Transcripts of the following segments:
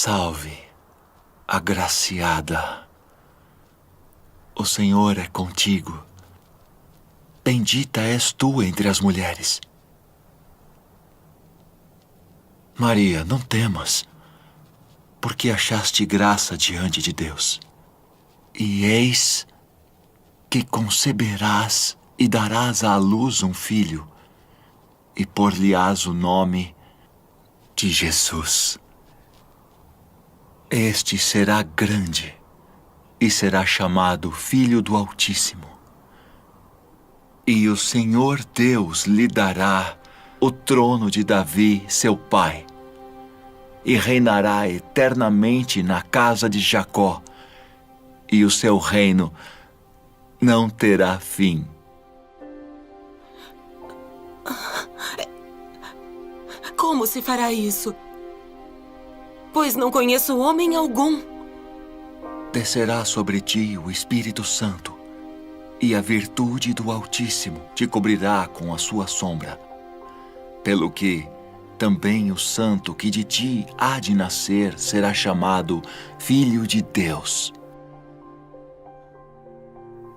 Salve, agraciada. O Senhor é contigo. Bendita és tu entre as mulheres. Maria, não temas, porque achaste graça diante de Deus. E eis que conceberás e darás à luz um filho, e por-lhe-ás o nome de Jesus. Este será grande e será chamado Filho do Altíssimo. E o Senhor Deus lhe dará o trono de Davi, seu pai, e reinará eternamente na casa de Jacó, e o seu reino não terá fim. Como se fará isso? Pois não conheço homem algum. Descerá sobre ti o Espírito Santo, e a virtude do Altíssimo te cobrirá com a sua sombra. Pelo que também o santo que de ti há de nascer será chamado Filho de Deus.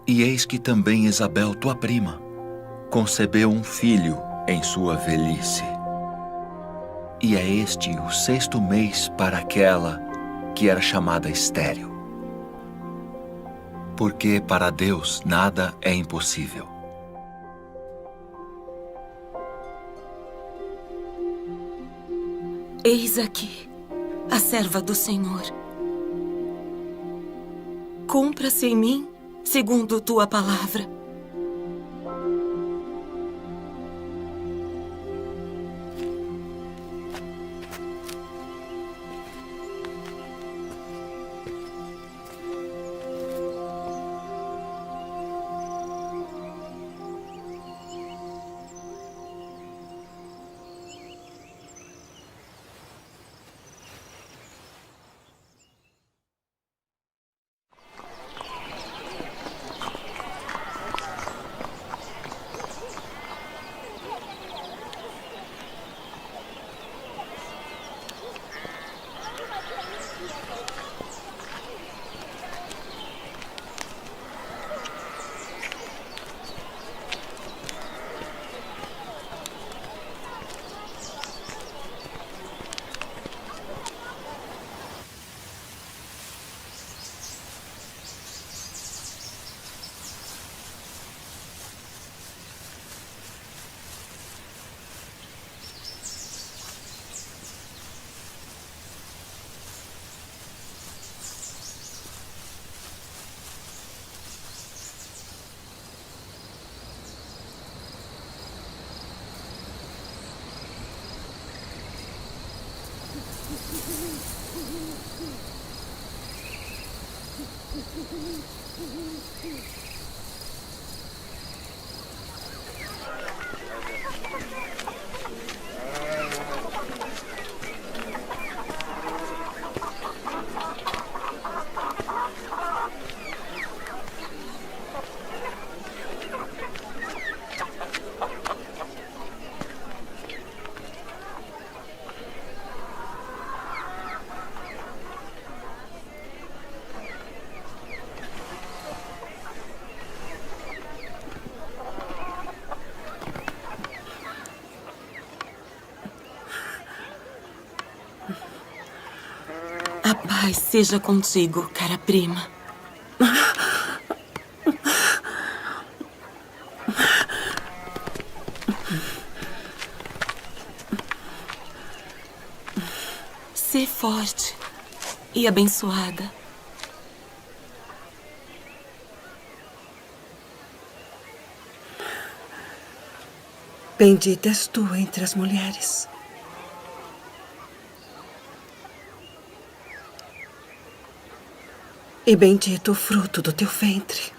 E eis que também Isabel, tua prima, concebeu um filho em sua velhice. E é este o 6º mês para aquela que era chamada estéril. Porque para Deus nada é impossível. Eis aqui a serva do Senhor. Cumpra-se em mim segundo tua palavra. A paz seja contigo, cara prima. Sê forte e abençoada. Bendita és tu entre as mulheres. E bendito o fruto do teu ventre.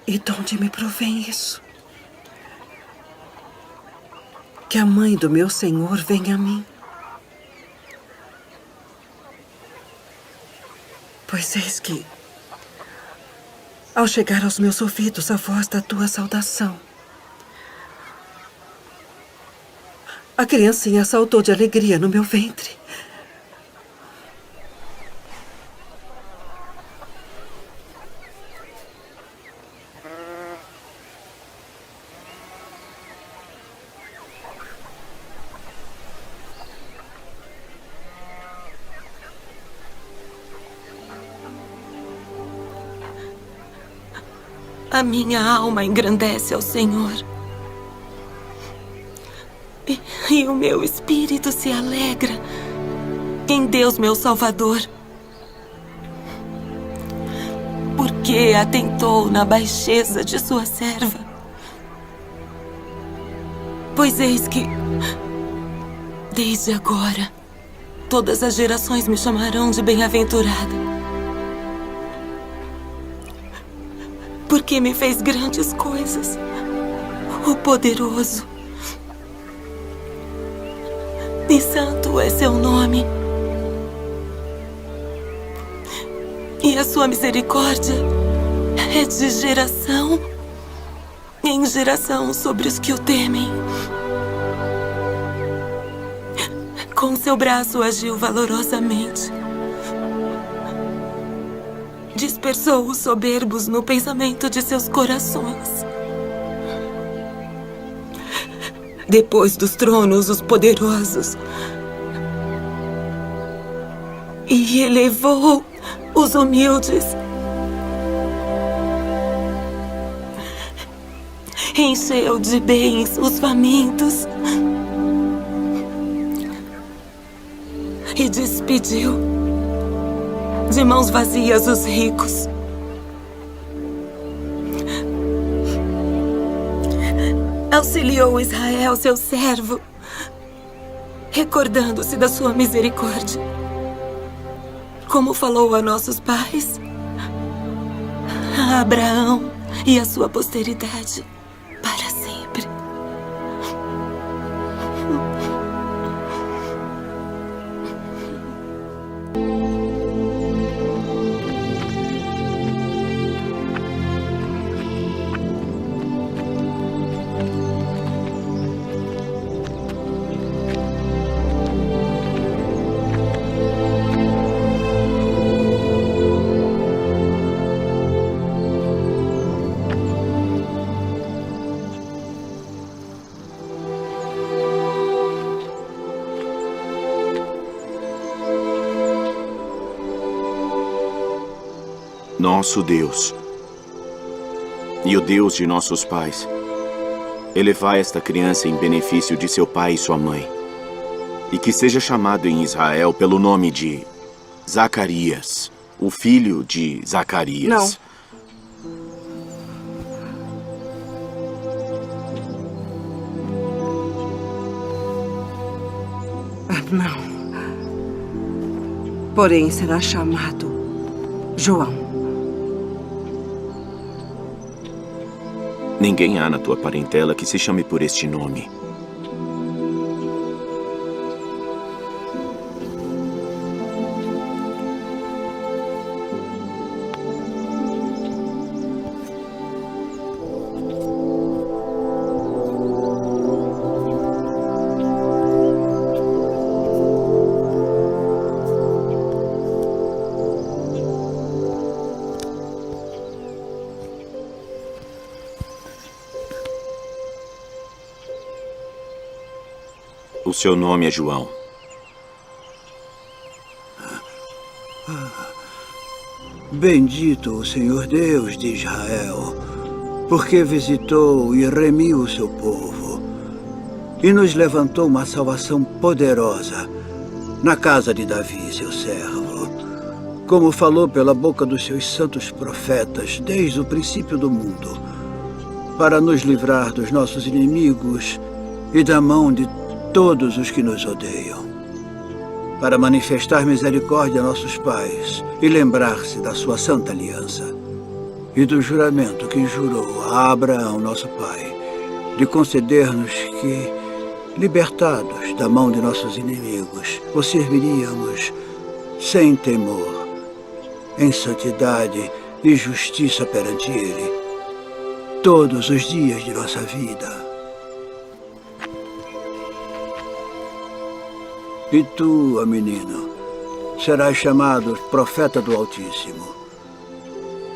E de onde me provém isso? Que a mãe do meu Senhor venha a mim. Pois eis que, ao, ao chegar aos meus ouvidos a voz da tua saudação. A criancinha saltou de alegria no meu ventre. A minha alma engrandece ao Senhor. E o meu espírito se alegra em Deus, meu Salvador. Porque atentou na baixeza de sua serva. Pois eis que, desde agora, todas as gerações me chamarão de bem-aventurada. Porque me fez grandes coisas, o poderoso. E santo é seu nome. E a sua misericórdia é de geração em geração sobre os que o temem. Com seu braço agiu valorosamente. Dispersou os soberbos no pensamento de seus corações. Depois dos tronos, os poderosos. E elevou os humildes. Encheu de bens os famintos. E despediu de mãos vazias os ricos. Auxiliou Israel, seu servo, recordando-se da sua misericórdia, como falou a nossos pais, a Abraão e a sua posteridade para sempre. Nosso Deus e o Deus de nossos pais, elevai esta criança em benefício de seu pai e sua mãe, e que seja chamado em Israel pelo nome de Zacarias, o filho de Zacarias. Não. Não. Porém, será chamado João. Ninguém há na tua parentela que se chame por este nome. O seu nome é João. Bendito o Senhor Deus de Israel, porque visitou e remiu o seu povo, e nos levantou uma salvação poderosa na casa de Davi, seu servo, como falou pela boca dos seus santos profetas desde o princípio do mundo, para nos livrar dos nossos inimigos e da mão de todos os que nos odeiam, para manifestar misericórdia a nossos pais e lembrar-se da sua santa aliança e do juramento que jurou a Abraão, nosso pai, de conceder-nos que, libertados da mão de nossos inimigos, o serviríamos sem temor, em santidade e justiça perante Ele, todos os dias de nossa vida. E tu, ó menino, serás chamado profeta do Altíssimo,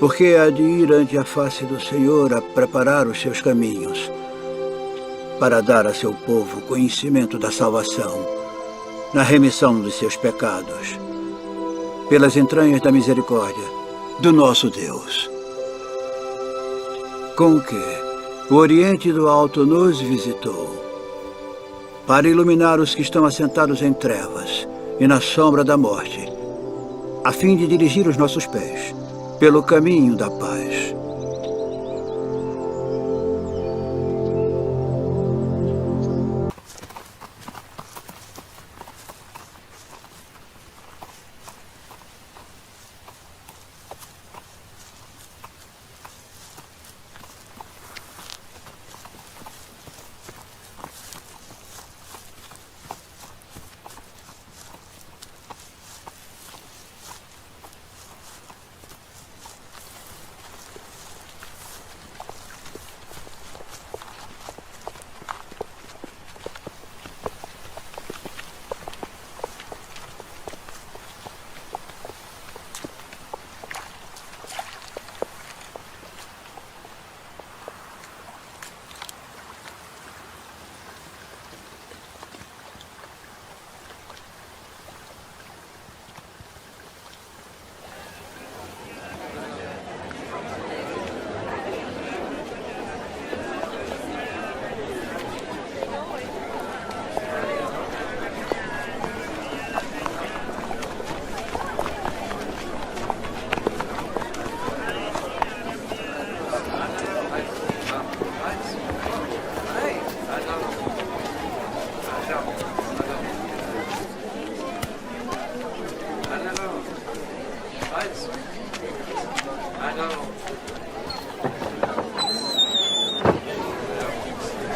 porque há de ir ante a face do Senhor a preparar os seus caminhos, para dar a seu povo conhecimento da salvação, na remissão dos seus pecados, pelas entranhas da misericórdia do nosso Deus. Com que o Oriente do Alto nos visitou, para iluminar os que estão assentados em trevas e na sombra da morte, a fim de dirigir os nossos pés pelo caminho da paz.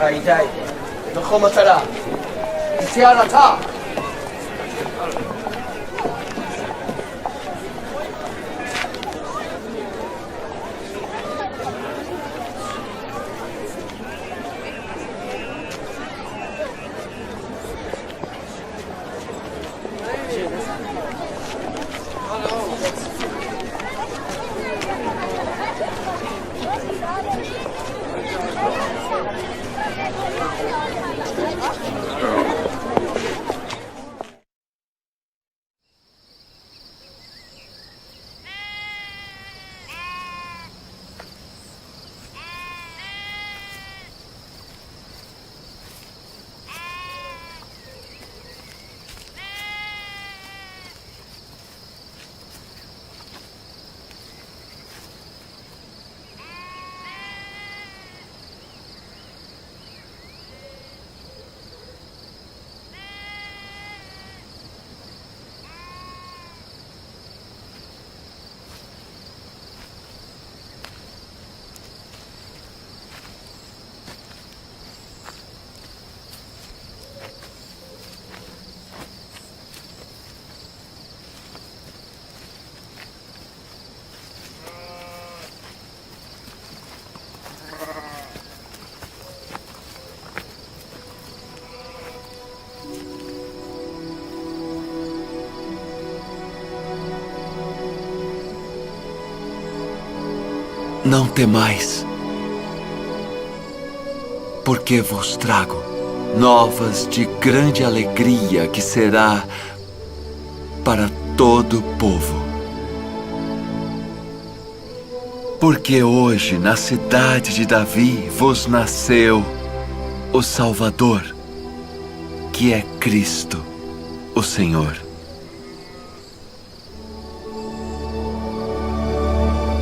היי, נכון מטרה. תצא על התא. Não temais, porque vos trago novas de grande alegria que será para todo o povo. Porque hoje na cidade de Davi vos nasceu o Salvador, que é Cristo, o Senhor.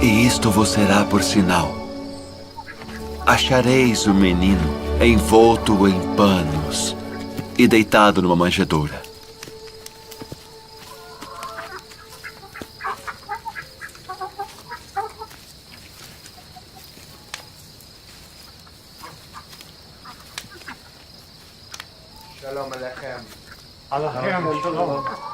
E isto vos será por sinal. Achareis o menino envolto em panos e deitado numa manjedoura. Shalom Aleichem. Aleichem, shalom.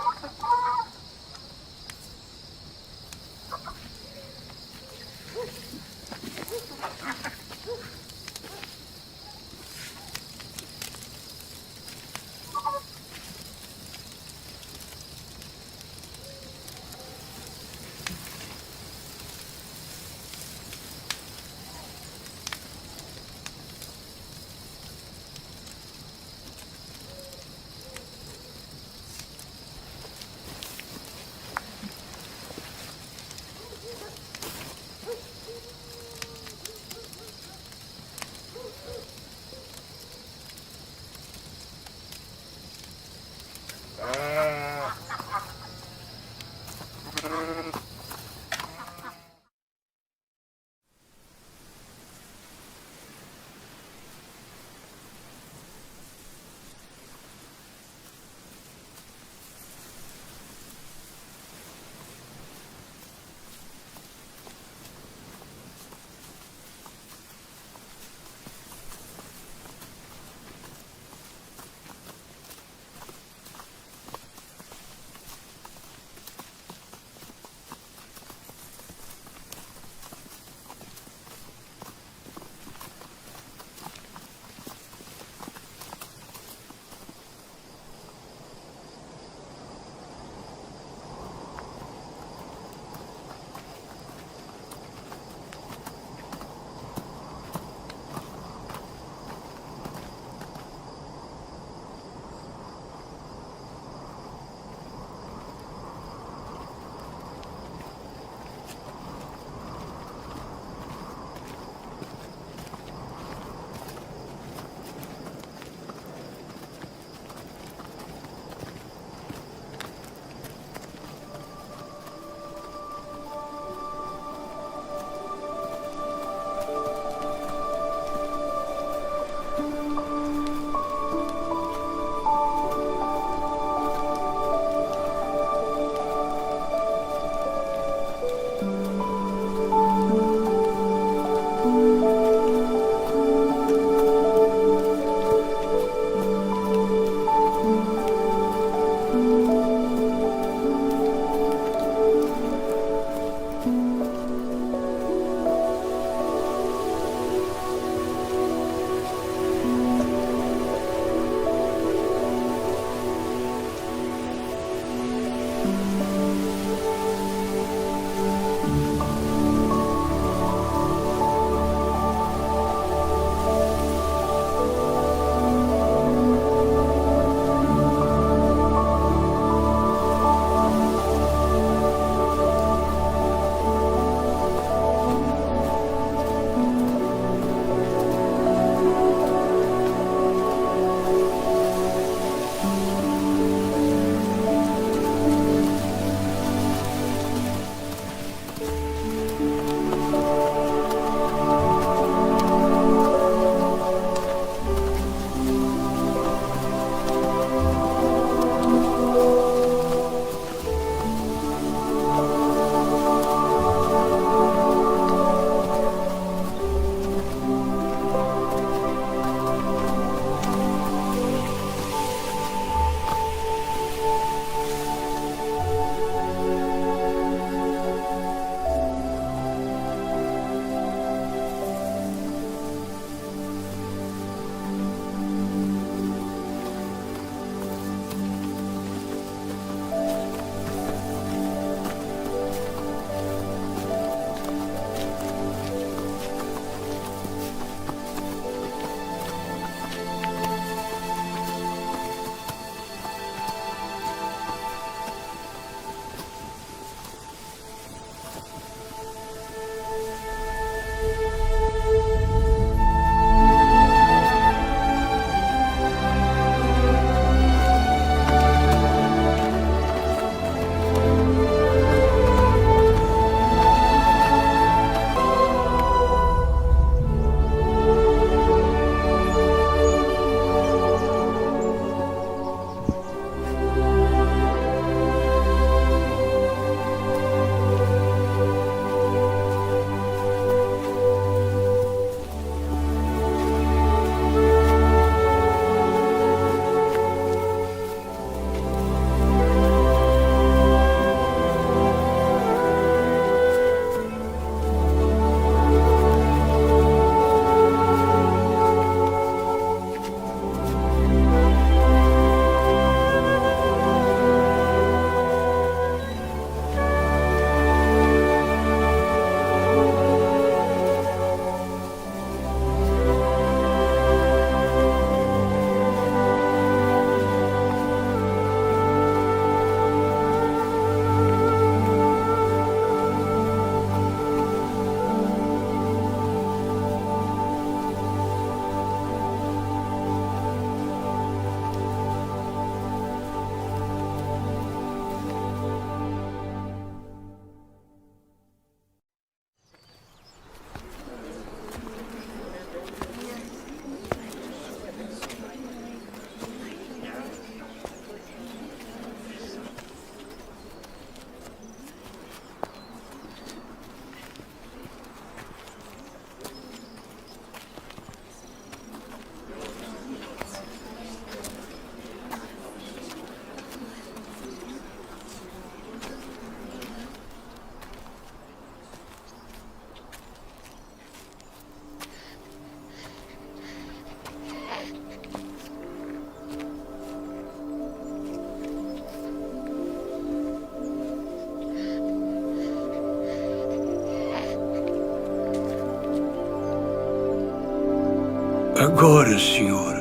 Agora, Senhor,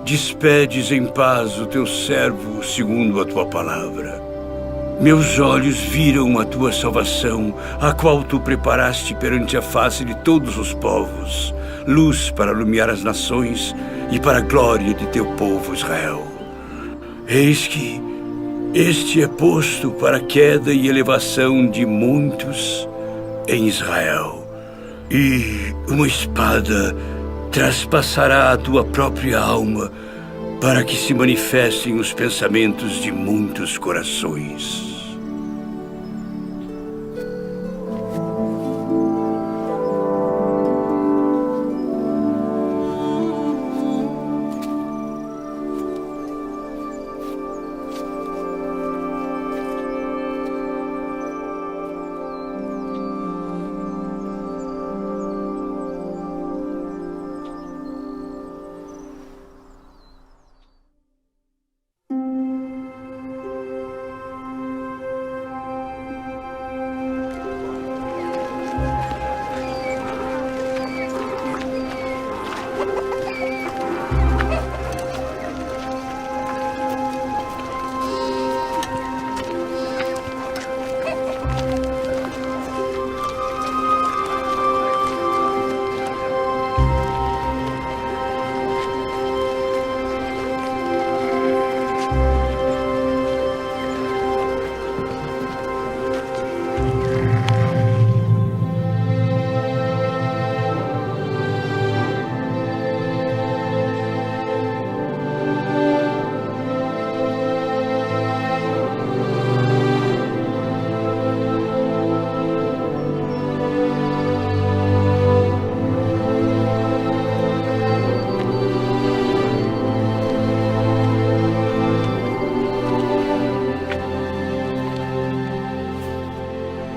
despedes em paz o teu servo segundo a tua palavra. Meus olhos viram a tua salvação, a qual tu preparaste perante a face de todos os povos, luz para iluminar as nações e para a glória de teu povo Israel. Eis que este é posto para a queda e elevação de muitos em Israel, e uma espada traspassará a tua própria alma, para que se manifestem os pensamentos de muitos corações.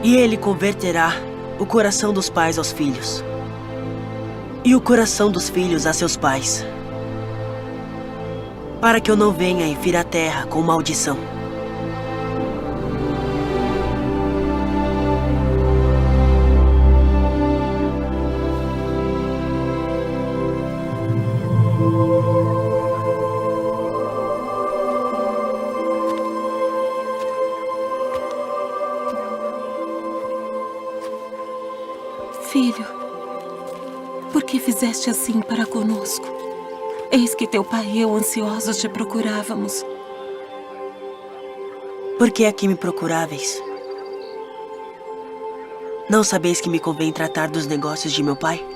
E ele converterá o coração dos pais aos filhos, e o coração dos filhos a seus pais, para que eu não venha e fira a terra com maldição. Filho, por que fizeste assim para conosco? Eis que teu pai e eu ansiosos te procurávamos. Por que aqui me procuráveis? Não sabeis que me convém tratar dos negócios de meu pai?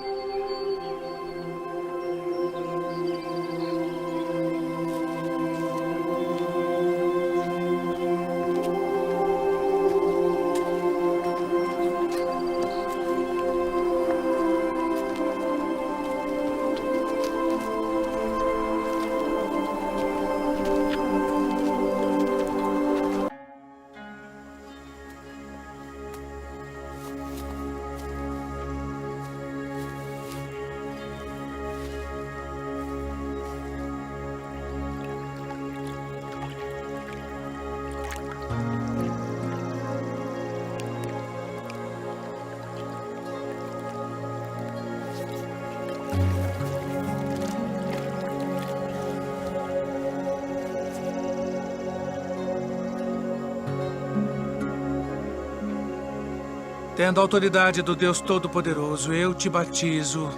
Tendo a autoridade do Deus Todo-Poderoso, eu te batizo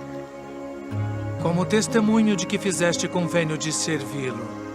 como testemunho de que fizeste convênio de servi-lo.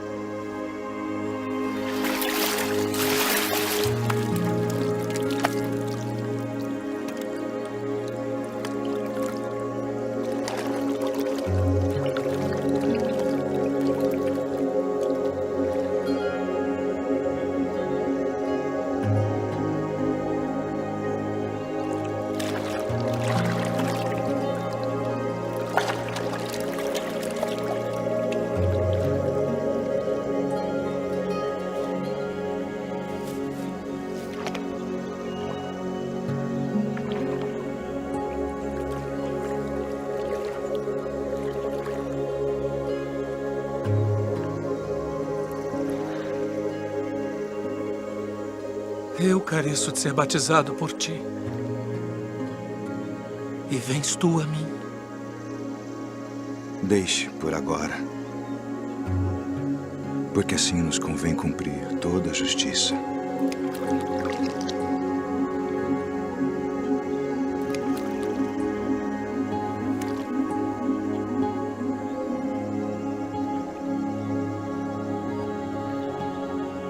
Eu careço de ser batizado por ti. E vens tu a mim. Deixe por agora. Porque assim nos convém cumprir toda a justiça.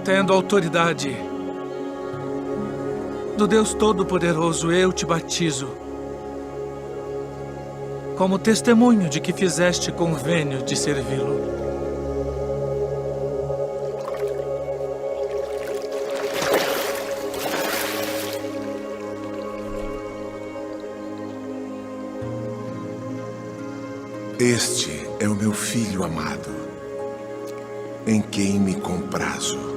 Tendo autoridade do Deus Todo-Poderoso, eu te batizo como testemunho de que fizeste convênio de servi-lo. Este é o meu filho amado, em quem me comprazo.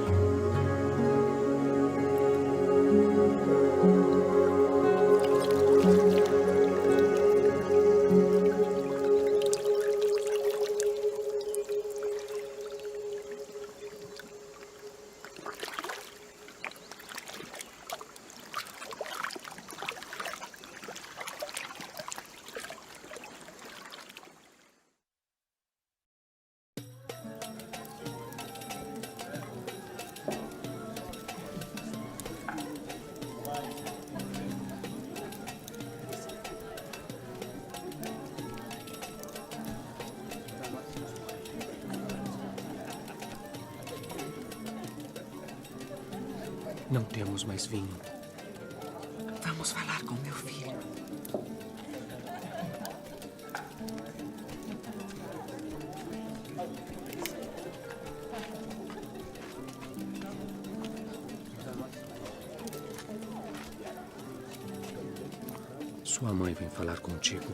Não temos mais vinho. Vamos falar com meu filho. Sua mãe vem falar contigo.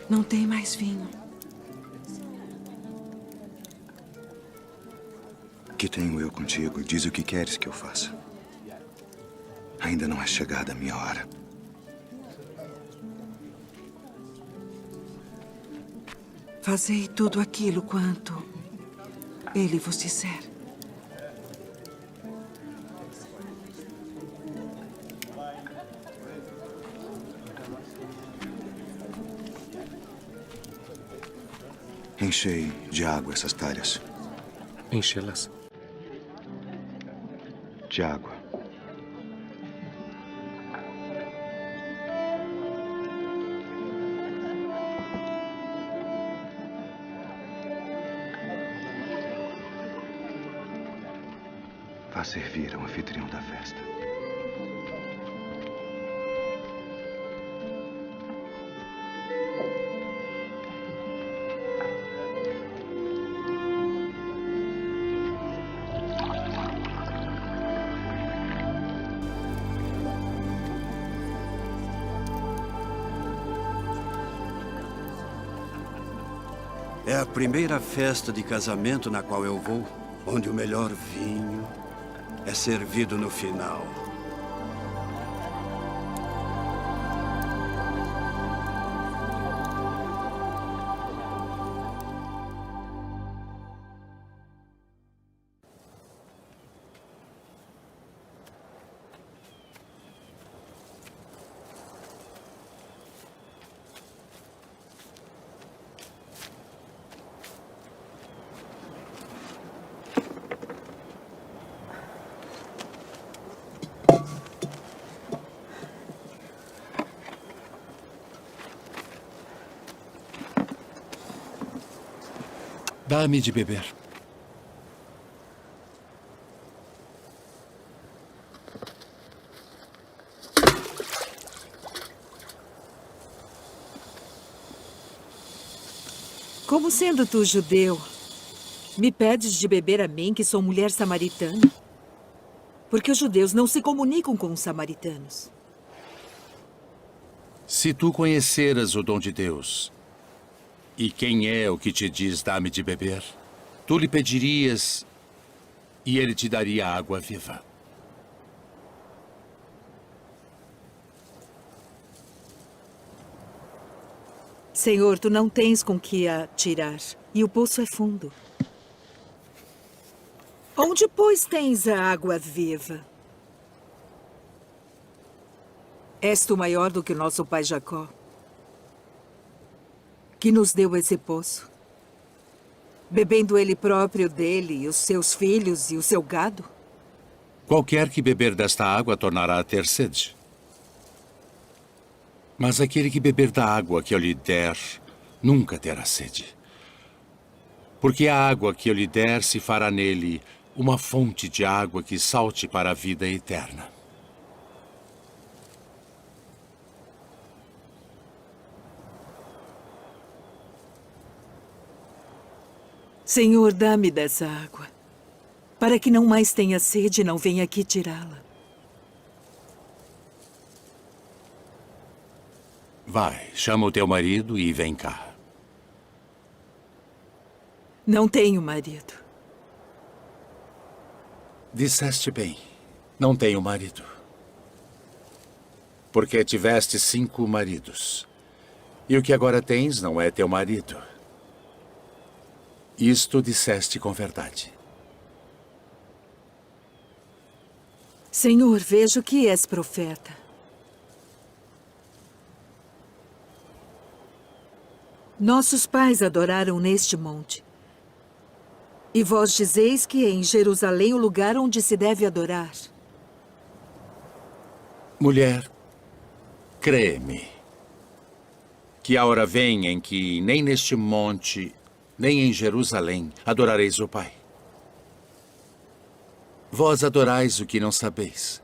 Não tem mais vinho. Que tenho eu contigo? Diz o que queres que eu faça. Ainda não é chegada a minha hora. Fazei tudo aquilo quanto ele vos disser. Enchei de água essas talhas. Enchê-las. De água. Vá servir ao anfitrião da festa. É a primeira festa de casamento na qual eu vou, onde o melhor vinho é servido no final. Dá-me de beber. Como sendo tu judeu, me pedes de beber a mim, que sou mulher samaritana? Porque os judeus não se comunicam com os samaritanos. Se tu conheceras o dom de Deus, e quem é o que te diz dá-me de beber, tu lhe pedirias e ele te daria água viva. Senhor, tu não tens com que a tirar, e o poço é fundo. Onde, pois, tens a água viva? És tu maior do que o nosso pai Jacó, que nos deu esse poço, bebendo ele próprio dele, e os seus filhos e o seu gado? Qualquer que beber desta água tornará a ter sede. Mas aquele que beber da água que eu lhe der, nunca terá sede. Porque a água que eu lhe der se fará nele uma fonte de água que salte para a vida eterna. Senhor, dá-me dessa água, para que não mais tenha sede e não venha aqui tirá-la. Vai, chama o teu marido e vem cá. Não tenho marido. Disseste bem, não tenho marido. Porque tiveste 5 maridos. E o que agora tens não é teu marido. Isto disseste com verdade. Senhor, vejo que és profeta. Nossos pais adoraram neste monte. E vós dizeis que é em Jerusalém o lugar onde se deve adorar. Mulher, crê-me, que a hora vem em que nem neste monte, nem em Jerusalém adorareis o Pai. Vós adorais o que não sabeis.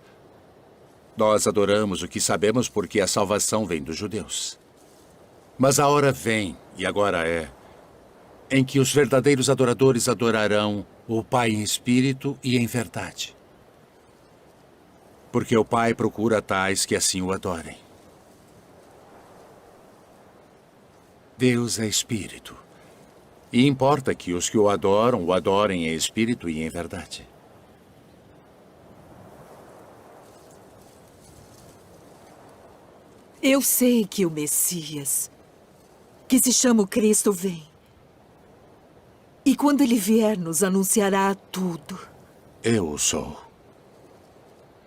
Nós adoramos o que sabemos porque a salvação vem dos judeus. Mas a hora vem, e agora é, em que os verdadeiros adoradores adorarão o Pai em espírito e em verdade. Porque o Pai procura tais que assim o adorem. Deus é espírito. E importa que os que o adorem em espírito e em verdade. Eu sei que o Messias, que se chama o Cristo, vem. E quando ele vier, nos anunciará tudo. Eu sou.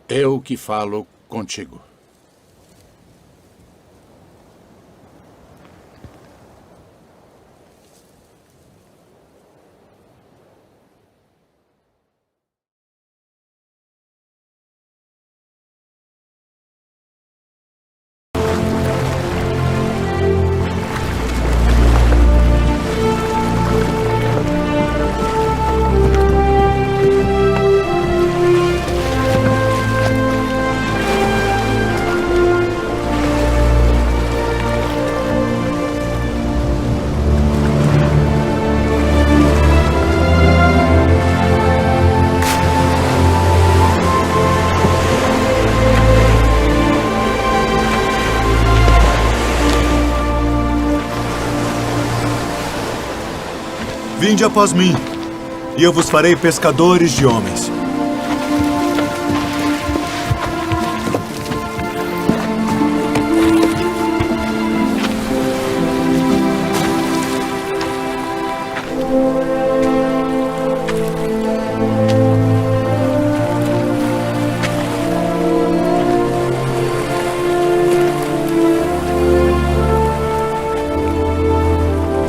Eu que falo contigo. Vinde após mim, e eu vos farei pescadores de homens.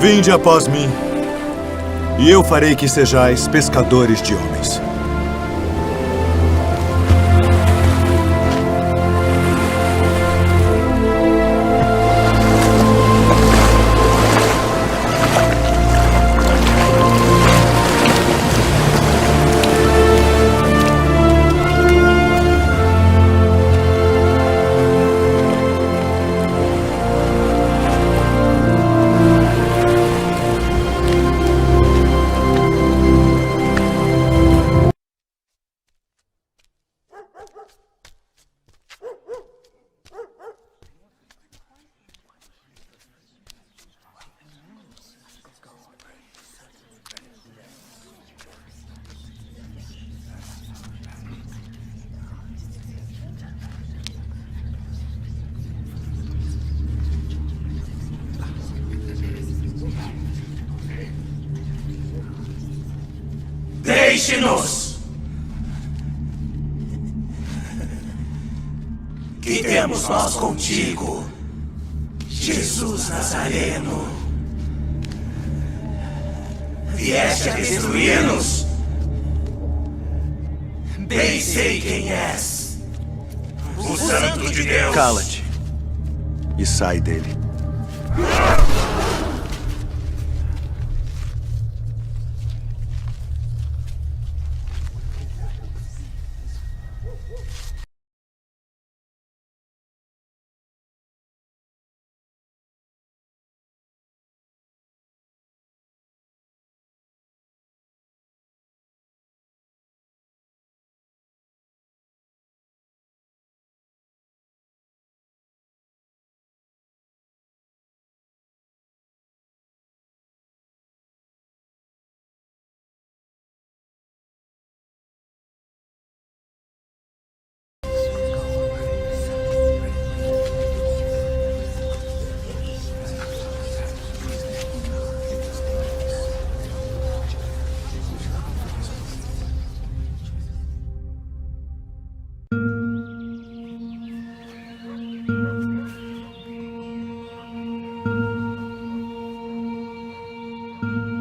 Vinde após mim, e eu farei que sejais pescadores de homens. Deixe-nos! Que que temos nós contigo, Jesus Nazareno? Vieste a destruir-nos? Bem sei quem és. O Santo de Deus. Cala-te e sai dele.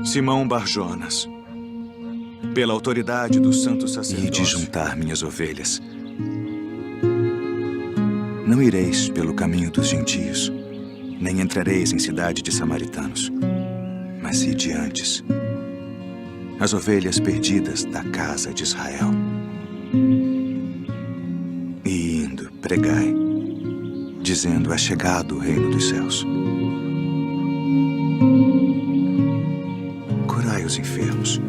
Simão Barjonas, pela autoridade do santo sacerdócio. E de juntar minhas ovelhas. Não ireis pelo caminho dos gentios, nem entrareis em cidade de samaritanos, mas ide antes, as ovelhas perdidas da casa de Israel. E indo, pregai, dizendo: é chegado o reino dos céus. Curai os enfermos,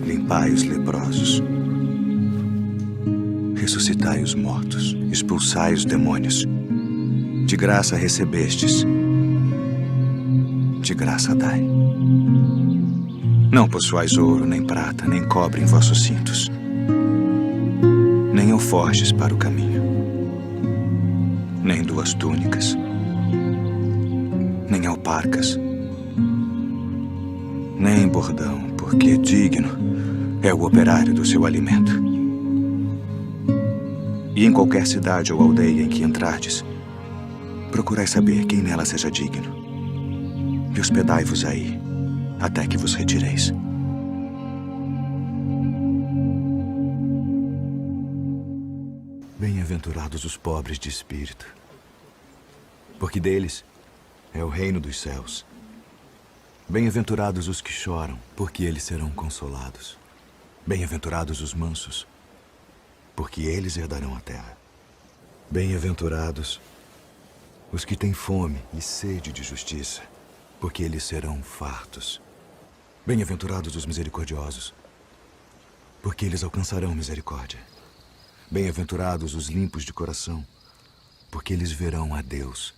limpai os leprosos, ressuscitai os mortos, expulsai os demônios. De graça recebestes, de graça dai. Não possuais ouro, nem prata, nem cobre em vossos cintos, nem alforjes para o caminho, nem 2 túnicas, nem alparcas, nem bordão, porque digno é o operário do seu alimento. E em qualquer cidade ou aldeia em que entrardes, procurai saber quem nela seja digno, e hospedai-vos aí, até que vos retireis. Bem-aventurados os pobres de espírito, porque deles é o reino dos céus. Bem-aventurados os que choram, porque eles serão consolados. Bem-aventurados os mansos, porque eles herdarão a terra. Bem-aventurados os que têm fome e sede de justiça, porque eles serão fartos. Bem-aventurados os misericordiosos, porque eles alcançarão misericórdia. Bem-aventurados os limpos de coração, porque eles verão a Deus.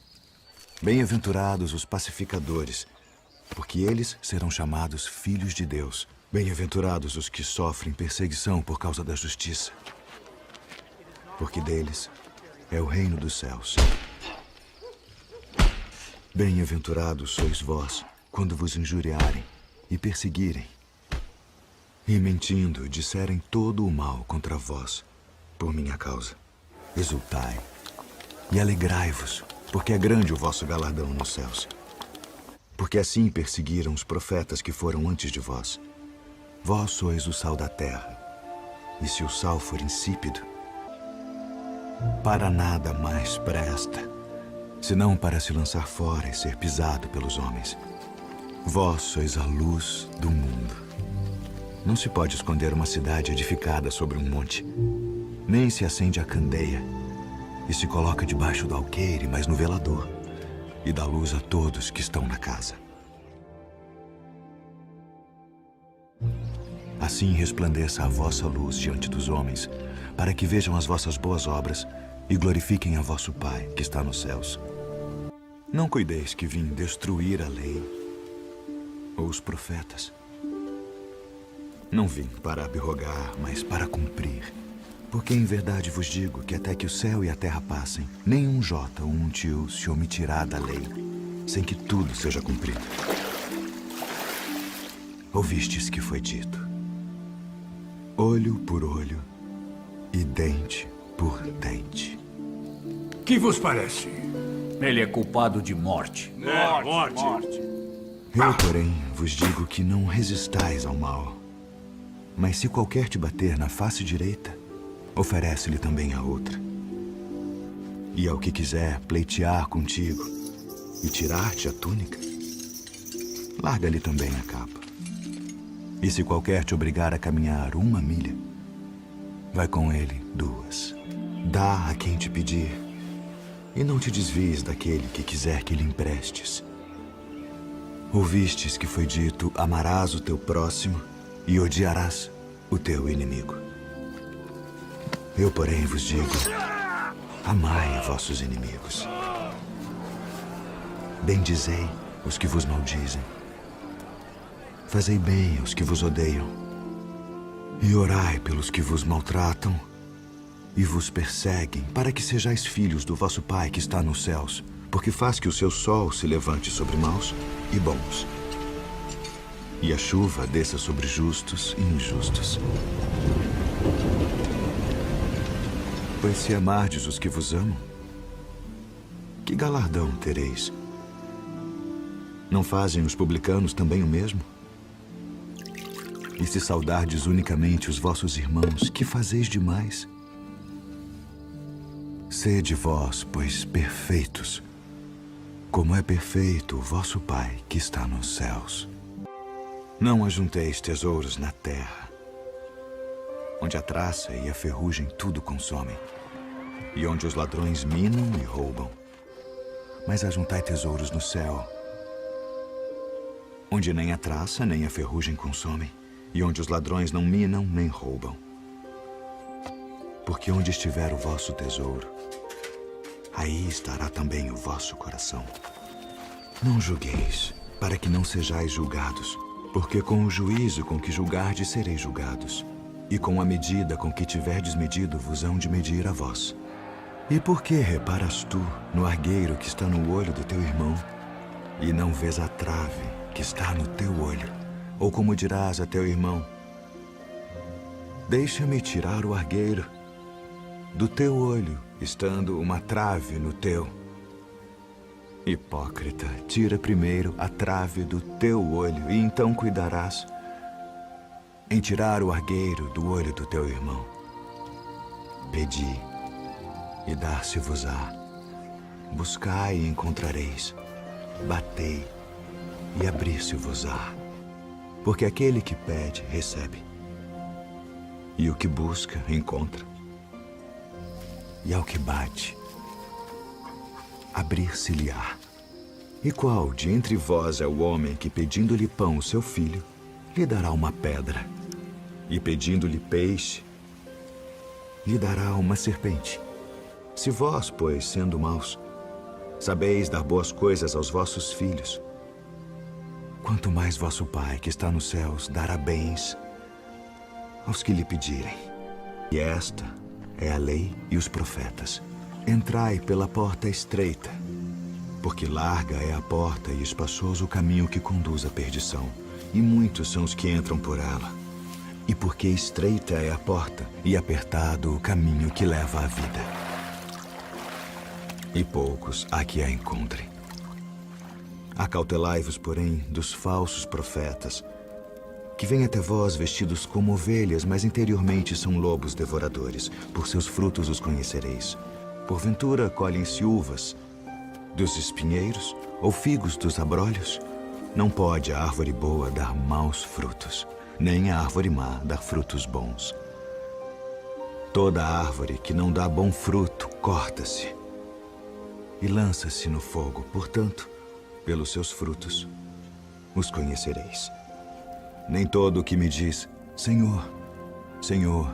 Bem-aventurados os pacificadores, porque eles serão chamados filhos de Deus. Bem-aventurados os que sofrem perseguição por causa da justiça, porque deles é o reino dos céus. Bem-aventurados sois vós, quando vos injuriarem e perseguirem, e mentindo disserem todo o mal contra vós, por minha causa. Exultai e alegrai-vos, porque é grande o vosso galardão nos céus. Porque assim perseguiram os profetas que foram antes de vós. Vós sois o sal da terra, e se o sal for insípido, para nada mais presta, senão para se lançar fora e ser pisado pelos homens. Vós sois a luz do mundo. Não se pode esconder uma cidade edificada sobre um monte, nem se acende a candeia e se coloca debaixo do alqueire, mas no velador, e dá luz a todos que estão na casa. Assim resplandeça a vossa luz diante dos homens, para que vejam as vossas boas obras e glorifiquem a vosso Pai que está nos céus. Não cuideis que vim destruir a lei ou os profetas. Não vim para abrogar, mas para cumprir. Porque em verdade vos digo que até que o céu e a terra passem, nem um jota ou um tio se omitirá da lei, sem que tudo seja cumprido. Ouvistes que foi dito: olho por olho e dente por dente. Que vos parece? Ele é culpado de morte. Morte. Eu, porém, vos digo que não resistais ao mal. Mas se qualquer te bater na face direita, oferece-lhe também a outra. E ao que quiser pleitear contigo e tirar-te a túnica, larga-lhe também a capa. E se qualquer te obrigar a caminhar 1 milha, vai com ele 2. Dá a quem te pedir, e não te desvies daquele que quiser que lhe emprestes. Ouvistes que foi dito: amarás o teu próximo e odiarás o teu inimigo. Eu, porém, vos digo: amai vossos inimigos. Bendizei os que vos maldizem. Fazei bem aos que vos odeiam. E orai pelos que vos maltratam e vos perseguem, para que sejais filhos do vosso Pai que está nos céus, porque faz que o seu sol se levante sobre maus e bons, e a chuva desça sobre justos e injustos. Pois se amardes os que vos amam, que galardão tereis? Não fazem os publicanos também o mesmo? E se saudardes unicamente os vossos irmãos, que fazeis demais? Sede vós, pois, perfeitos, como é perfeito o vosso Pai que está nos céus. Não ajunteis tesouros na terra, onde a traça e a ferrugem tudo consomem, e onde os ladrões minam e roubam. Mas ajuntai tesouros no céu, onde nem a traça nem a ferrugem consomem, e onde os ladrões não minam nem roubam. Porque onde estiver o vosso tesouro, aí estará também o vosso coração. Não julgueis, para que não sejais julgados, porque com o juízo com que julgardes sereis julgados, e com a medida com que tiverdes medido vos hão de medir a vós. E por que reparas tu no argueiro que está no olho do teu irmão, e não vês a trave que está no teu olho? Ou como dirás a teu irmão: deixa-me tirar o argueiro do teu olho, estando uma trave no teu? Hipócrita, tira primeiro a trave do teu olho, e então cuidarás em tirar o argueiro do olho do teu irmão. Pedi, e dar-se-vos-á. Buscai e encontrareis. Batei, e abrir-se-vos-á. Porque aquele que pede, recebe. E o que busca, encontra. E ao que bate, abrir-se-lhe-á. E qual de entre vós é o homem que, pedindo-lhe pão, o seu filho, lhe dará uma pedra? E pedindo-lhe peixe, lhe dará uma serpente? Se vós, pois, sendo maus, sabeis dar boas coisas aos vossos filhos, quanto mais vosso Pai, que está nos céus, dará bens aos que lhe pedirem. E esta é a lei e os profetas. Entrai pela porta estreita, porque larga é a porta e espaçoso o caminho que conduz à perdição, e muitos são os que entram por ela. E porque estreita é a porta e apertado o caminho que leva à vida, e poucos há que a encontrem. Acautelai-vos, porém, dos falsos profetas, que vêm até vós vestidos como ovelhas, mas interiormente são lobos devoradores. Por seus frutos os conhecereis. Porventura colhem-se uvas dos espinheiros ou figos dos abrolhos? Não pode a árvore boa dar maus frutos, nem a árvore má dar frutos bons. Toda árvore que não dá bom fruto corta-se e lança-se no fogo. Portanto, pelos seus frutos os conhecereis. Nem todo o que me diz, Senhor, Senhor,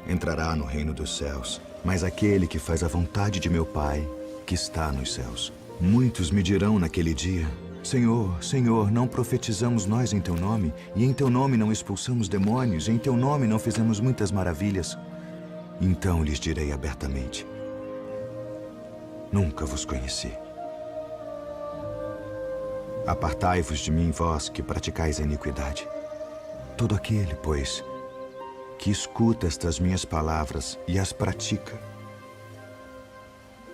entrará no reino dos céus, mas aquele que faz a vontade de meu Pai, que está nos céus. Muitos me dirão naquele dia: Senhor, Senhor, não profetizamos nós em teu nome, e em teu nome não expulsamos demônios, e em teu nome não fizemos muitas maravilhas? Então lhes direi abertamente: nunca vos conheci. Apartai-vos de mim, vós que praticais a iniquidade. Todo aquele, pois, que escuta estas minhas palavras e as pratica,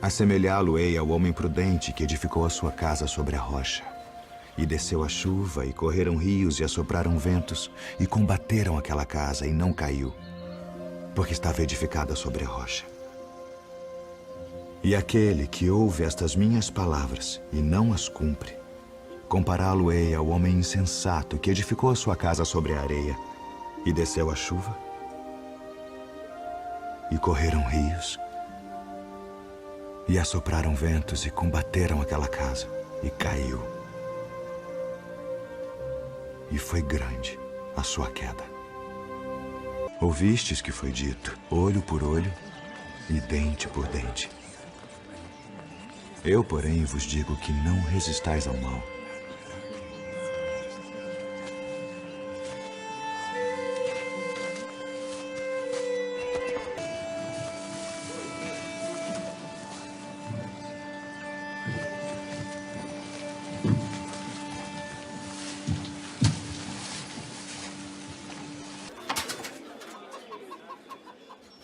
Assemelhá-lo-ei ao homem prudente que edificou a sua casa sobre a rocha. E desceu a chuva, e correram rios, e assopraram ventos, e combateram aquela casa, e não caiu, porque estava edificada sobre a rocha. E aquele que ouve estas minhas palavras, e não as cumpre, compará-lo-ei ao homem insensato que edificou a sua casa sobre a areia, e desceu a chuva, e correram rios, e assopraram ventos, e combateram aquela casa, e caiu. E foi grande a sua queda. Ouvistes que foi dito, olho por olho e dente por dente. Eu, porém, vos digo que não resistais ao mal.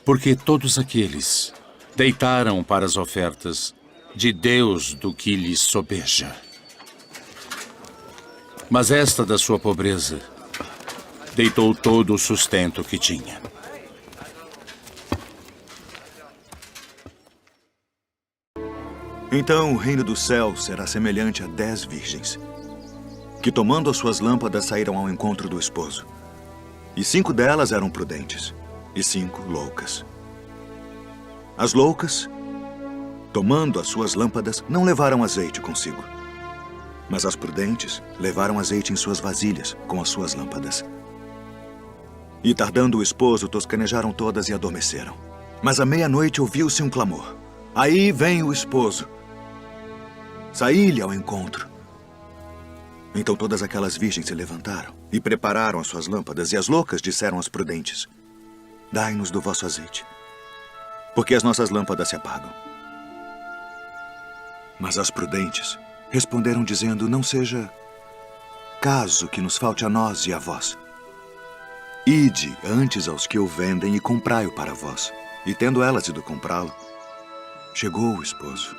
Porque todos aqueles deitaram para as ofertas de Deus do que lhes sobeja. Mas esta da sua pobreza deitou todo o sustento que tinha. Então o reino dos céus será semelhante a 10 virgens, que tomando as suas lâmpadas saíram ao encontro do esposo. E 5 delas eram prudentes, e 5 loucas. As loucas, tomando as suas lâmpadas, não levaram azeite consigo. Mas as prudentes levaram azeite em suas vasilhas com as suas lâmpadas. E tardando o esposo, toscanejaram todas e adormeceram. Mas à meia-noite ouviu-se um clamor. Aí vem o esposo. Saí-lhe ao encontro. Então todas aquelas virgens se levantaram e prepararam as suas lâmpadas, e as loucas disseram às prudentes: dai-nos do vosso azeite, porque as nossas lâmpadas se apagam. Mas as prudentes responderam dizendo: não seja caso que nos falte a nós e a vós. Ide antes aos que o vendem e comprai-o para vós. E tendo elas ido comprá-lo, chegou o esposo.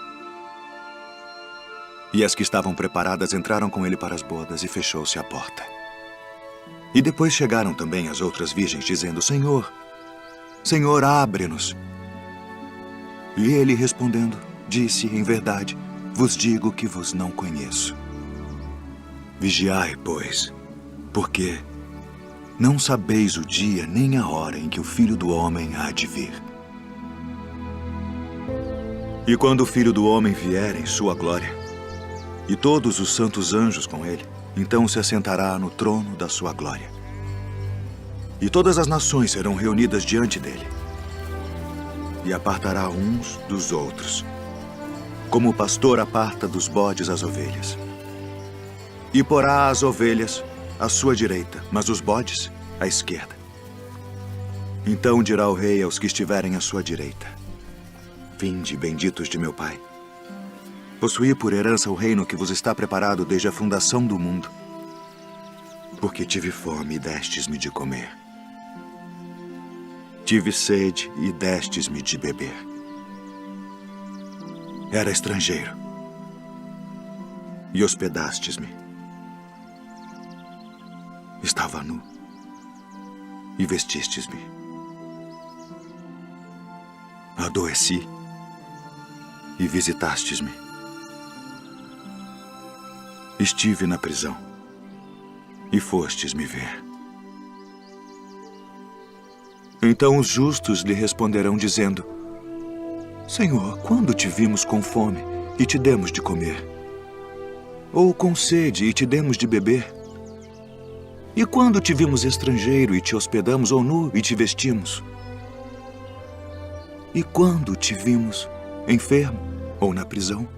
E as que estavam preparadas entraram com ele para as bodas, e fechou-se a porta. E depois chegaram também as outras virgens, dizendo: Senhor, Senhor, abre-nos. E ele, respondendo, disse: em verdade, vos digo que vos não conheço. Vigiai, pois, porque não sabeis o dia nem a hora em que o Filho do Homem há de vir. E quando o Filho do Homem vier em sua glória, e todos os santos anjos com ele, então se assentará no trono da sua glória. E todas as nações serão reunidas diante dele. E apartará uns dos outros, como o pastor aparta dos bodes as ovelhas. E porá as ovelhas à sua direita, mas os bodes à esquerda. Então dirá o rei aos que estiverem à sua direita: vinde, benditos de meu Pai. Possuí por herança o reino que vos está preparado desde a fundação do mundo. Porque tive fome e destes-me de comer. Tive sede e destes-me de beber. Era estrangeiro e hospedastes-me. Estava nu e vestistes-me. Adoeci e visitastes-me. Estive na prisão e fostes me ver. Então os justos lhe responderão dizendo: Senhor, quando te vimos com fome e te demos de comer? Ou com sede e te demos de beber? E quando te vimos estrangeiro e te hospedamos, ou nu e te vestimos? E quando te vimos enfermo ou na prisão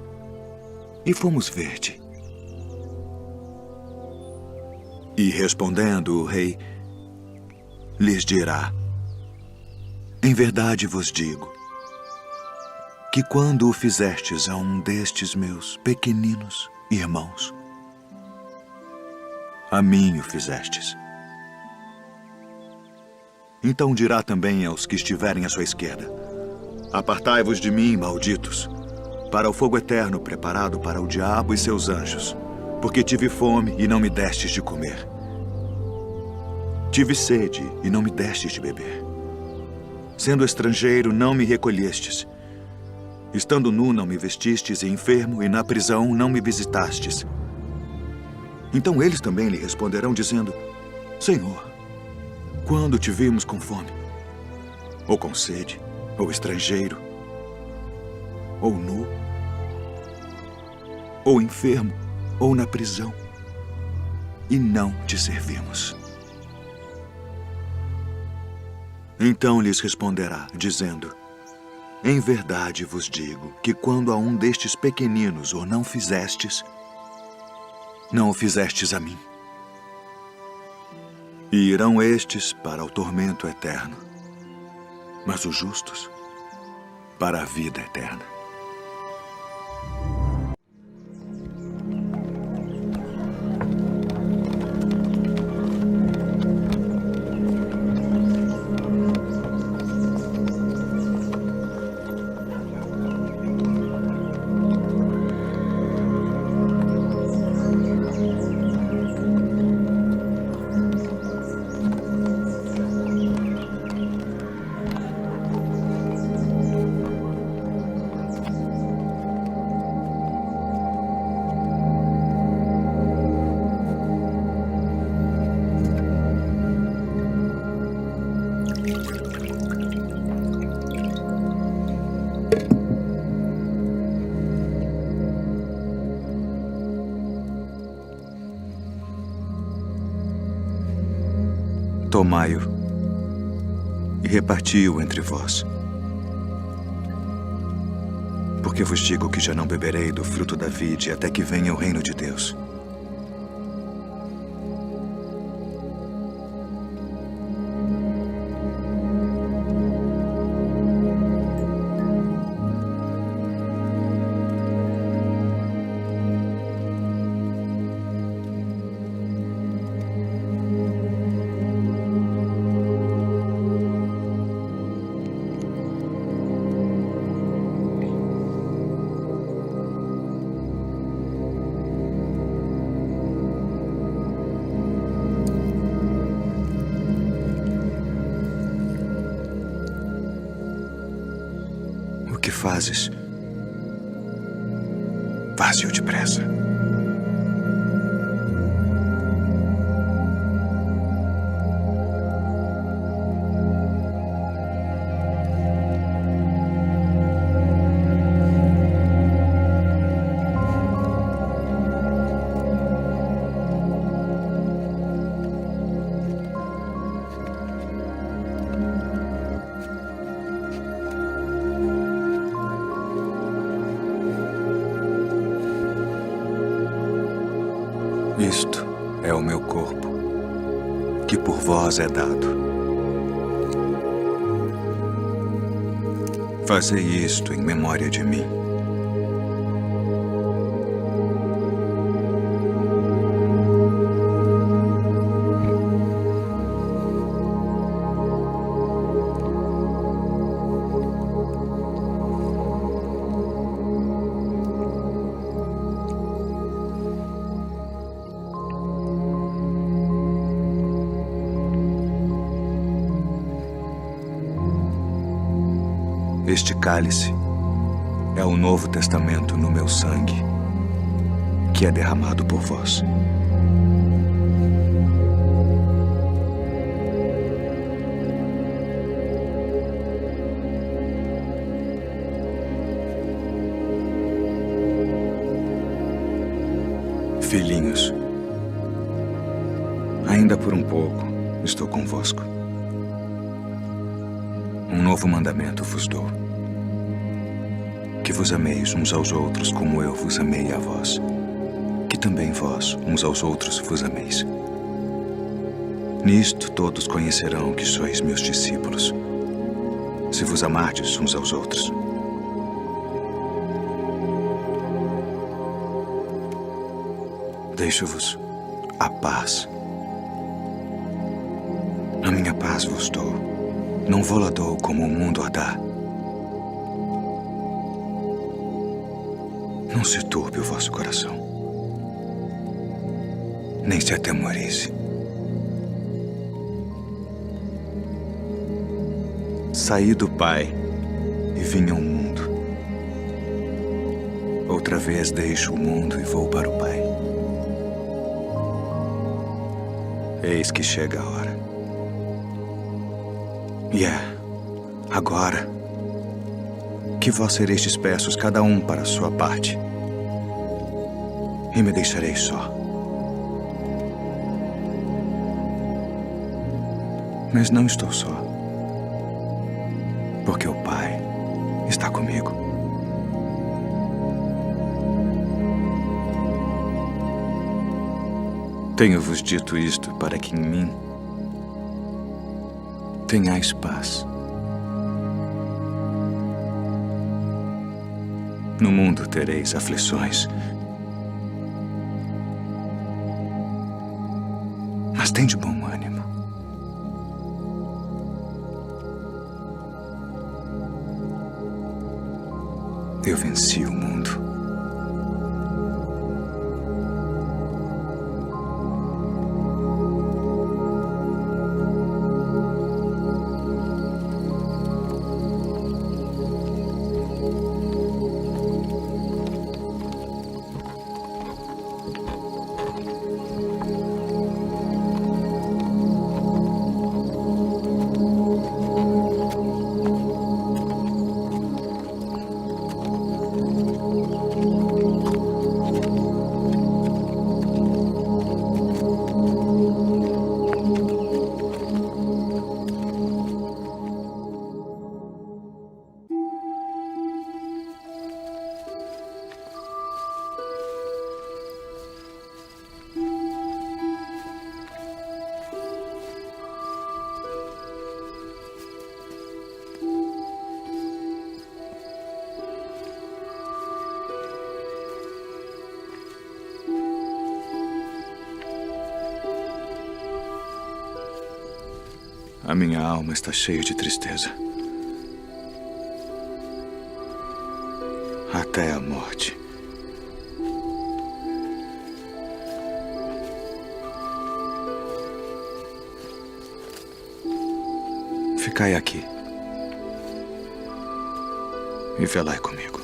e fomos ver-te? E respondendo o rei, lhes dirá: em verdade vos digo, que quando o fizestes a um destes meus pequeninos irmãos, a mim o fizestes. Então dirá também aos que estiverem à sua esquerda: apartai-vos de mim, malditos, para o fogo eterno preparado para o diabo e seus anjos, porque tive fome e não me destes de comer. Tive sede e não me destes de beber. Sendo estrangeiro, não me recolhestes. Estando nu, não me vestistes, e enfermo, e na prisão, não me visitastes. Então eles também lhe responderão, dizendo: Senhor, quando te vimos com fome? Ou com sede? Ou estrangeiro? Ou nu? Ou enfermo? Ou na prisão? E não te servimos? Então lhes responderá, dizendo: Em verdade vos digo que quando a um destes pequeninos o não fizestes, não o fizestes a mim. E irão estes para o tormento eterno, mas os justos para a vida eterna. Tomai-o e reparti-o entre vós. Porque vos digo que já não beberei do fruto da vide até que venha o reino de Deus. O que fazes? Faze-o depressa. Isto é o meu corpo, que por vós é dado. Fazei isto em memória de mim. Este cálice é o Novo Testamento no meu sangue, que é derramado por vós. Filhinhos, ainda por um pouco estou convosco. Um novo mandamento vos dou: que vos ameis uns aos outros como eu vos amei a vós, que também vós uns aos outros vos ameis. Nisto todos conhecerão que sois meus discípulos, se vos amardes uns aos outros. Deixo-vos a paz. A minha paz vos dou. Não vou-la dou como o mundo a dá. Não se turbe o vosso coração, nem se atemorize. Saí do Pai e vim ao mundo. Outra vez deixo o mundo e vou para o Pai. Eis que chega a hora. E agora, que vós sereis dispersos cada um para a sua parte, e me deixareis só. Mas não estou só, porque o Pai está comigo. Tenho-vos dito isto para que em mim tenhais paz. No mundo tereis aflições, mas tende bom ânimo. Eu venci o mundo. A minha alma está cheia de tristeza. Até a morte. Ficai aqui e velai comigo.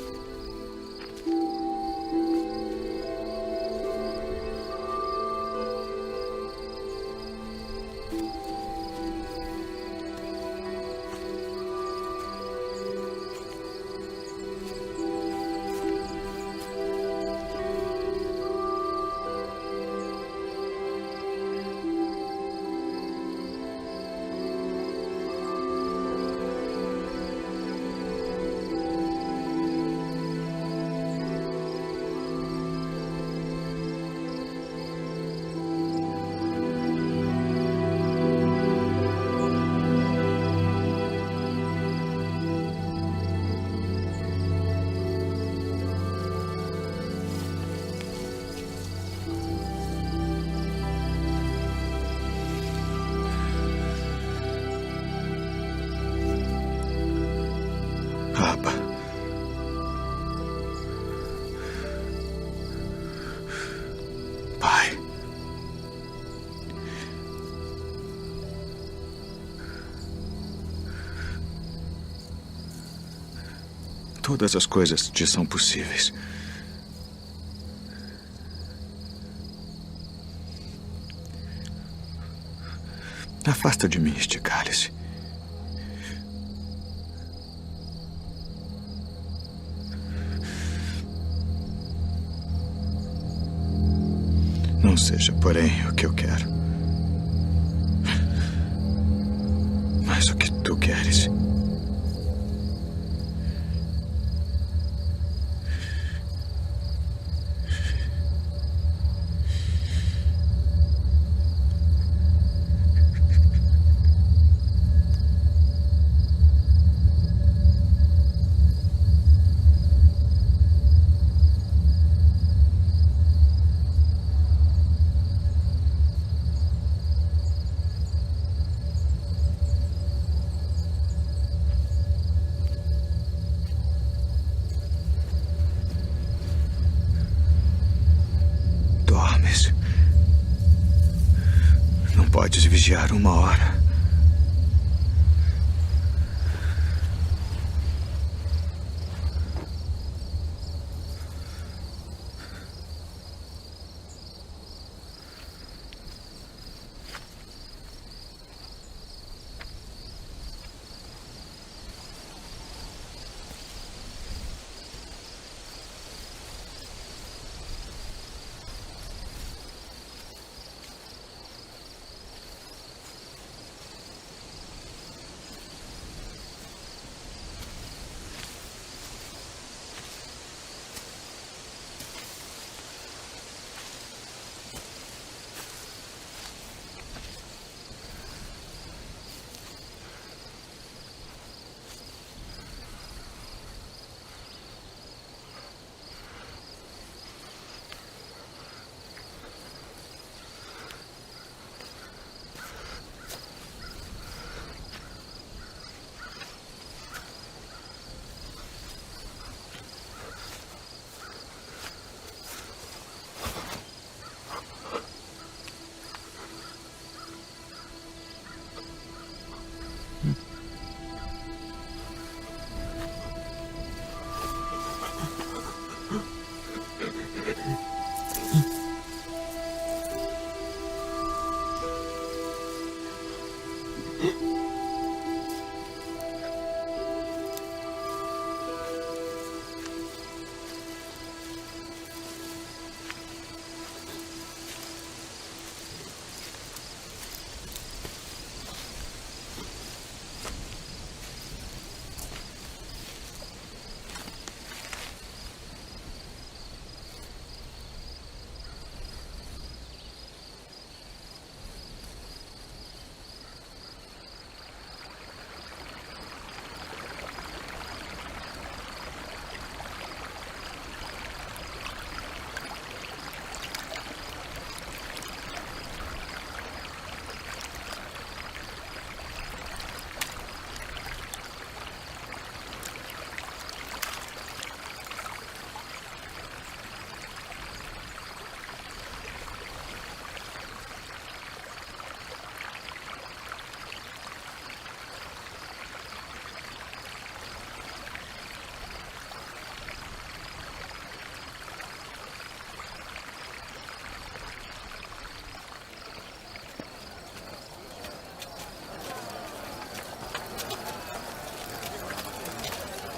Abba. Pai. Todas as coisas te são possíveis. Afasta de mim este cálice. Não seja, porém, o que eu quero, mas o que tu queres. podes vigiar 1 hora.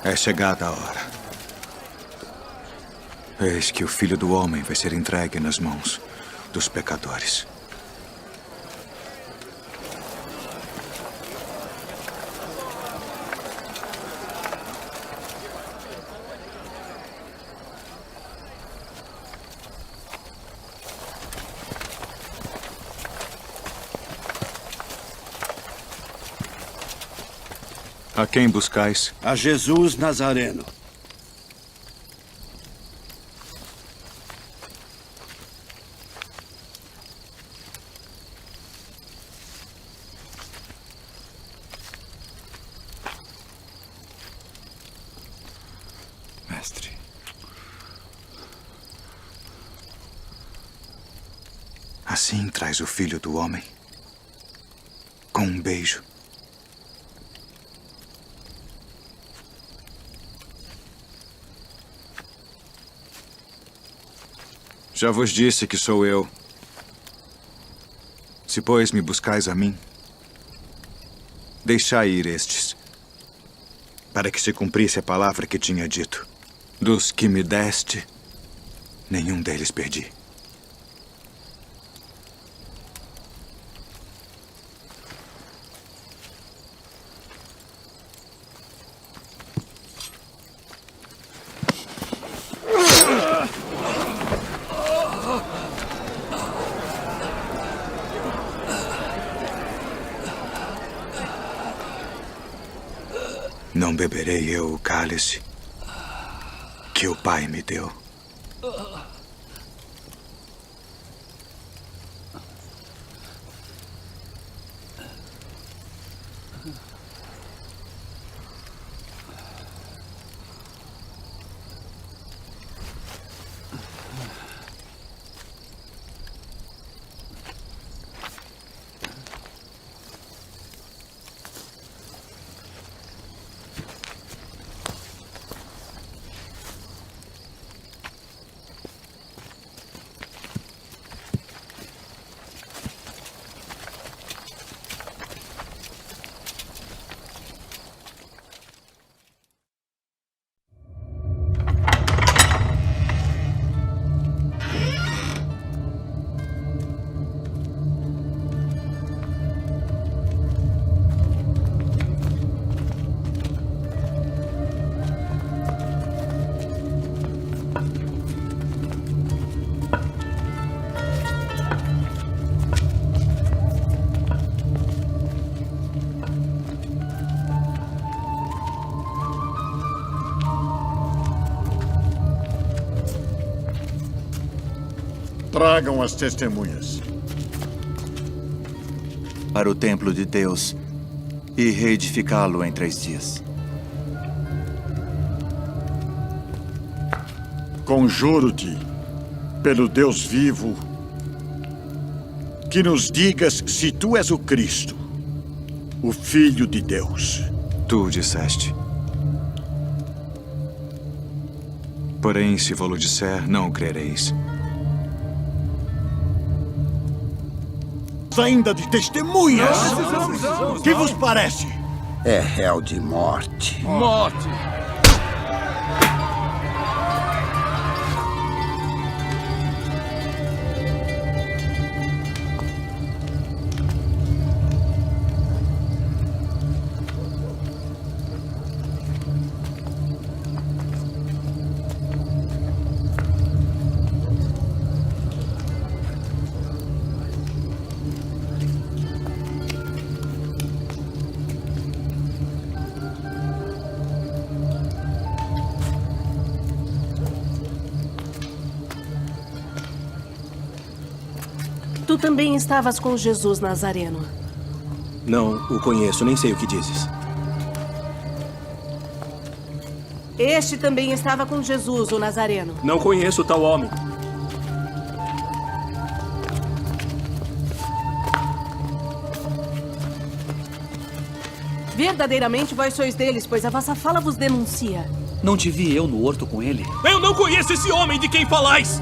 É chegada a hora. Eis que o Filho do Homem vai ser entregue nas mãos dos pecadores. A quem buscais? A Jesus Nazareno. Mestre. Assim traz o Filho do Homem. Com um beijo. Já vos disse que sou eu. Se, pois, me buscais a mim, deixai ir estes, para que se cumprisse a palavra que tinha dito. Dos que me deste, nenhum deles perdi. Não beberei eu o cálice que o Pai me deu. Tragam as testemunhas. Para o templo de Deus e reedificá-lo em 3 dias. Conjuro-te, pelo Deus vivo, que nos digas se tu és o Cristo, o Filho de Deus. Tu o disseste. Porém, se vou-lo disser, não o crereis. Ainda de testemunhas! Que vos parece? É réu de morte. Morte! Tu também estavas com Jesus Nazareno. Não o conheço, nem sei o que dizes. Este também estava com Jesus, o Nazareno. Não conheço tal homem. Verdadeiramente vós sois deles, pois a vossa fala vos denuncia. Não te vi eu no horto com ele? Eu não conheço esse homem de quem falais!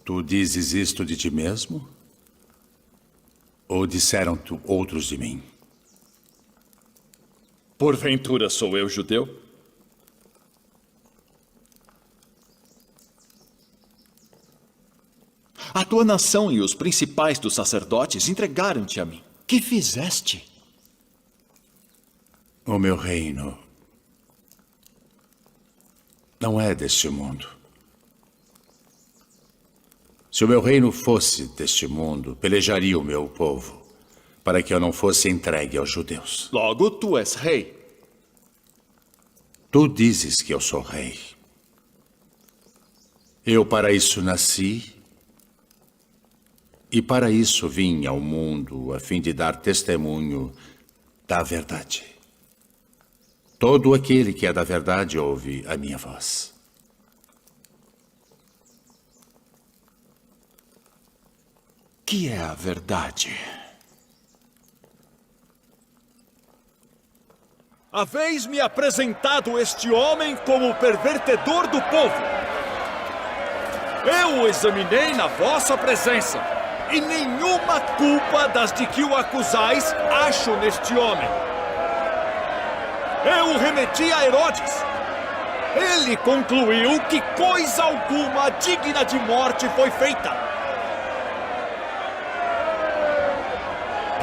Tu dizes isto de ti mesmo? Ou disseram-te outros de mim? Porventura sou eu judeu? A tua nação e os principais dos sacerdotes entregaram-te a mim. Que fizeste? O meu reino não é deste mundo. Se o meu reino fosse deste mundo, pelejaria o meu povo, para que eu não fosse entregue aos judeus. Logo, tu és rei. Tu dizes que eu sou rei. Eu para isso nasci, e para isso vim ao mundo, a fim de dar testemunho da verdade. Todo aquele que é da verdade ouve a minha voz. Que é a verdade? Haveis-me apresentado este homem como o pervertedor do povo. Eu o examinei na vossa presença, e nenhuma culpa das de que o acusais acho neste homem. Eu o remeti a Herodes. Ele concluiu que coisa alguma digna de morte foi feita.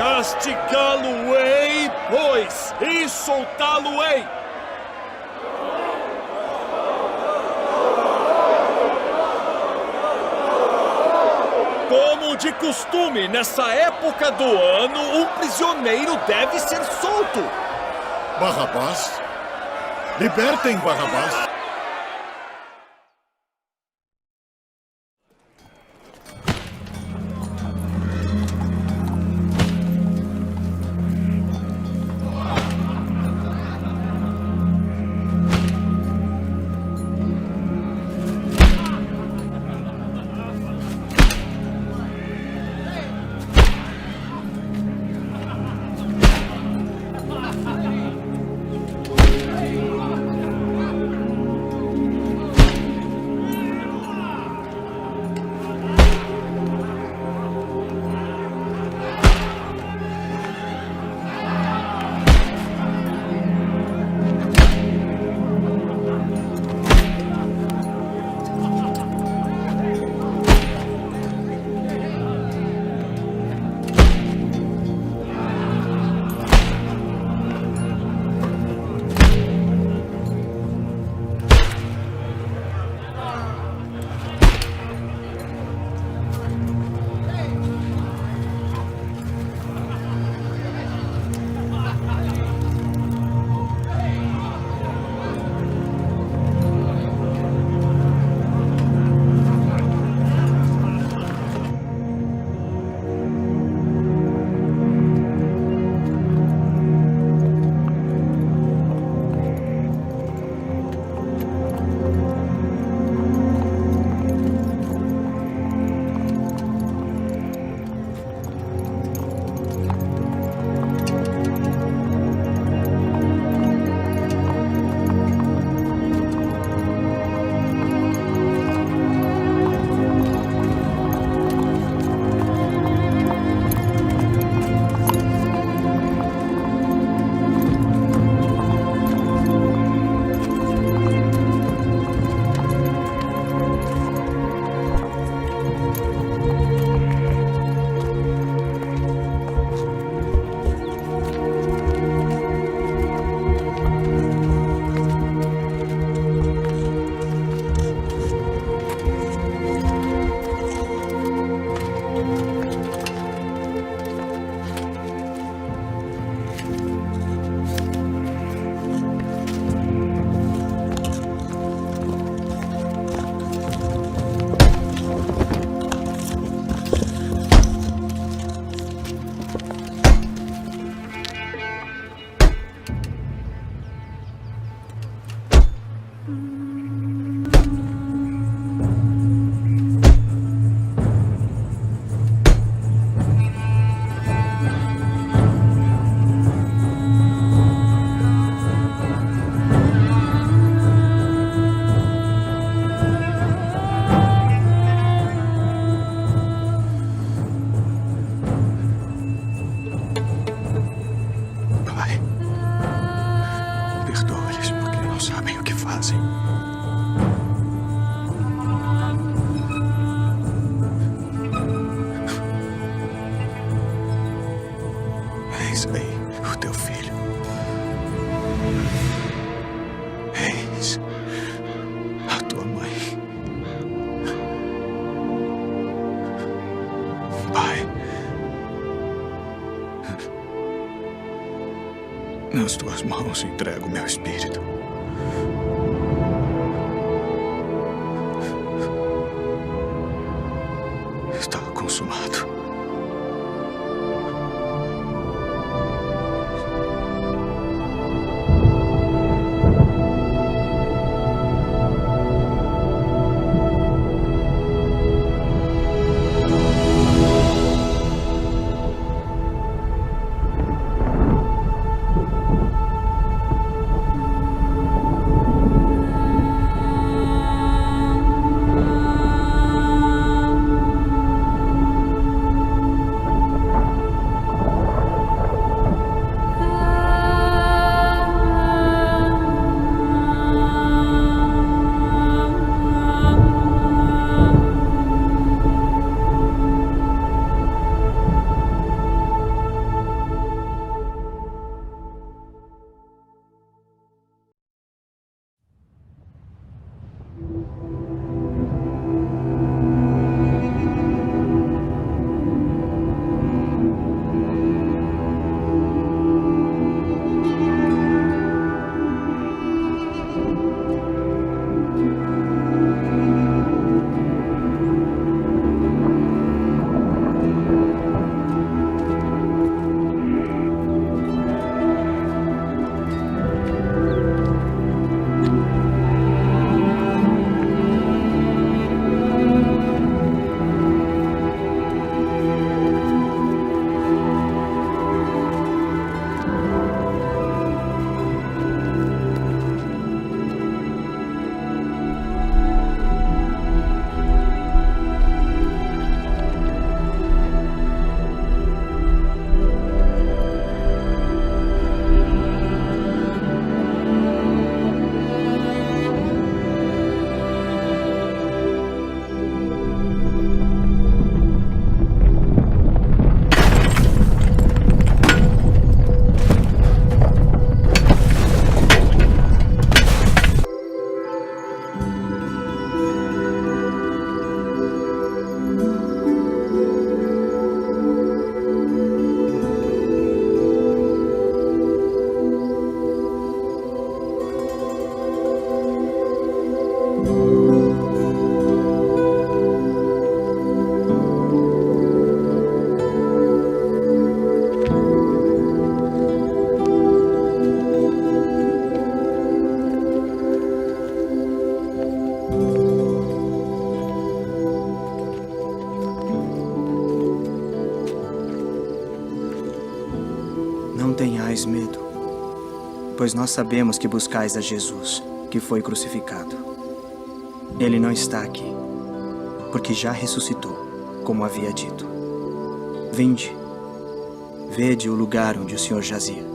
Castigá-lo-ei, pois, e soltá-lo-ei. Como de costume, nessa época do ano, um prisioneiro deve ser solto. Barrabás? Libertem Barrabás. Eis aí o teu filho. Eis a tua mãe. Pai, nas tuas mãos entrego o meu espírito. Está consumado. tenhais medo, pois nós sabemos que buscais a Jesus, que foi crucificado. Ele não está aqui, porque já ressuscitou, como havia dito. Vinde, vede o lugar onde o Senhor jazia.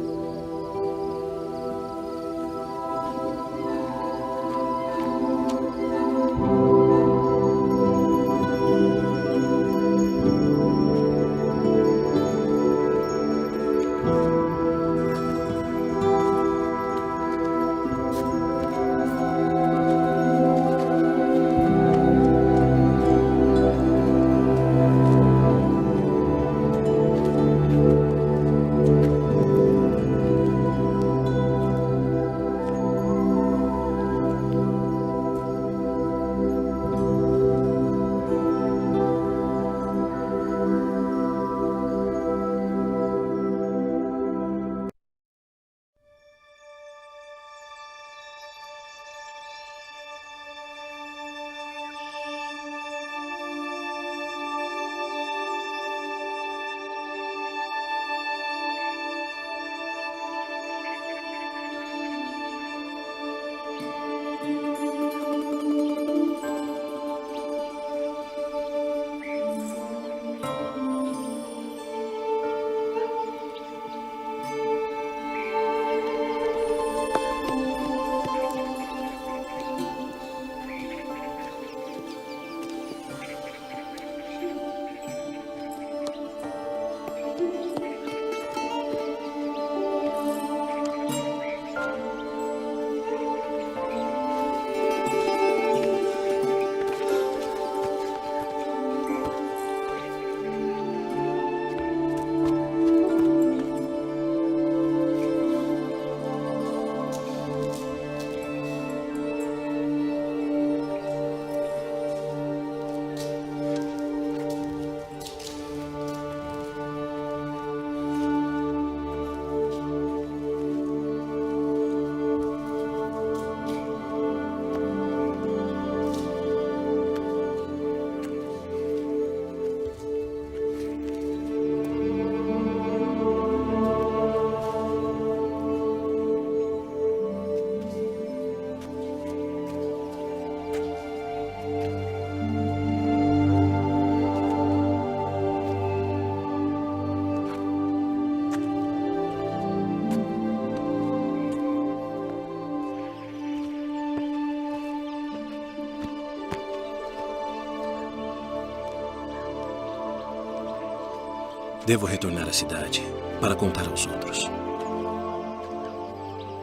Devo retornar à cidade para contar aos outros.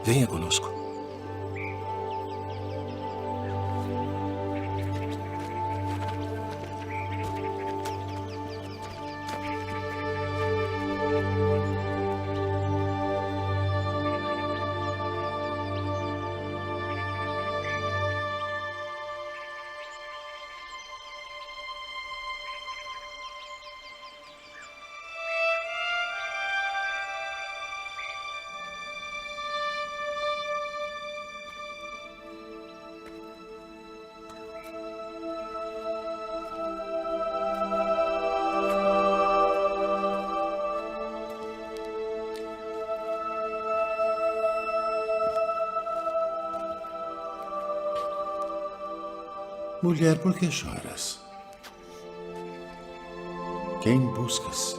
Venha conosco. Mulher, por que choras? Quem buscas?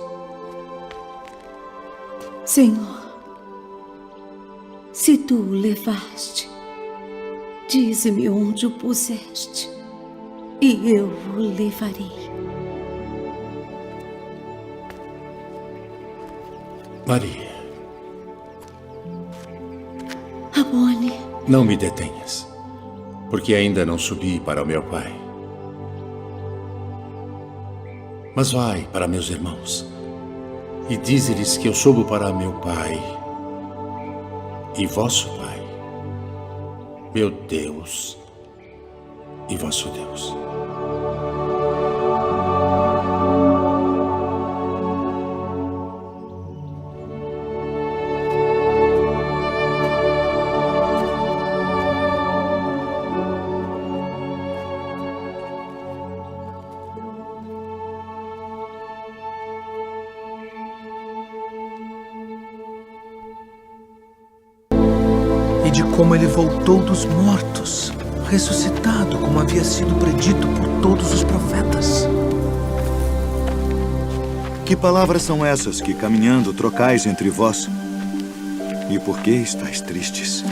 Senhor, se tu o levaste, dize-me onde o puseste, e eu o levarei. Maria. Rabboni. Não me detenhas, porque ainda não subi para o meu pai. Mas vai para meus irmãos e dize-lhes que eu subo para meu pai e vosso pai, meu Deus e vosso Deus. de como ele voltou dos mortos, ressuscitado como havia sido predito por todos os profetas. Que palavras são essas que, caminhando, trocais entre vós? E por que estáis tristes?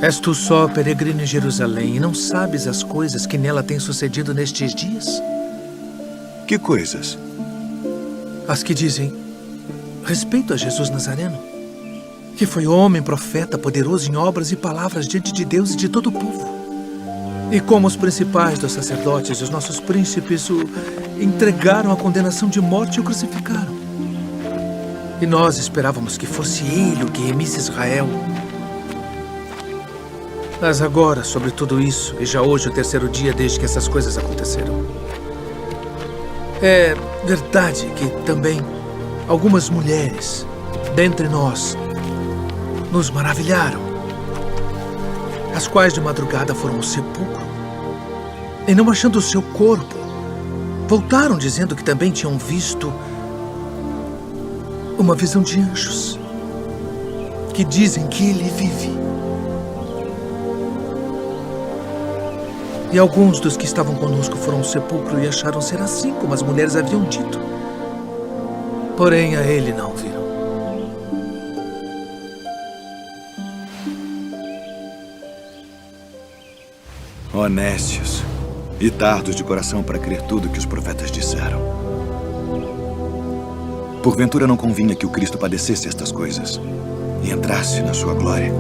És tu só peregrino em Jerusalém e não sabes as coisas que nela têm sucedido nestes dias? Que coisas? As que dizem respeito a Jesus Nazareno, que foi homem, profeta, poderoso em obras e palavras diante de Deus e de todo o povo. E como os principais dos sacerdotes e os nossos príncipes o entregaram à condenação de morte e o crucificaram. E nós esperávamos que fosse ele o que remisse Israel. Mas agora, sobre tudo isso, e já hoje o terceiro dia desde que essas coisas aconteceram, é verdade que também algumas mulheres dentre nós nos maravilharam, as quais de madrugada foram ao sepulcro e, não achando o seu corpo, voltaram dizendo que também tinham visto uma visão de anjos que dizem que ele vive. E alguns dos que estavam conosco foram ao sepulcro e acharam ser assim como as mulheres haviam dito. Porém, a ele não viram. Honestos e tardos de coração para crer tudo que os profetas disseram. Porventura não convinha que o Cristo padecesse estas coisas e entrasse na sua glória.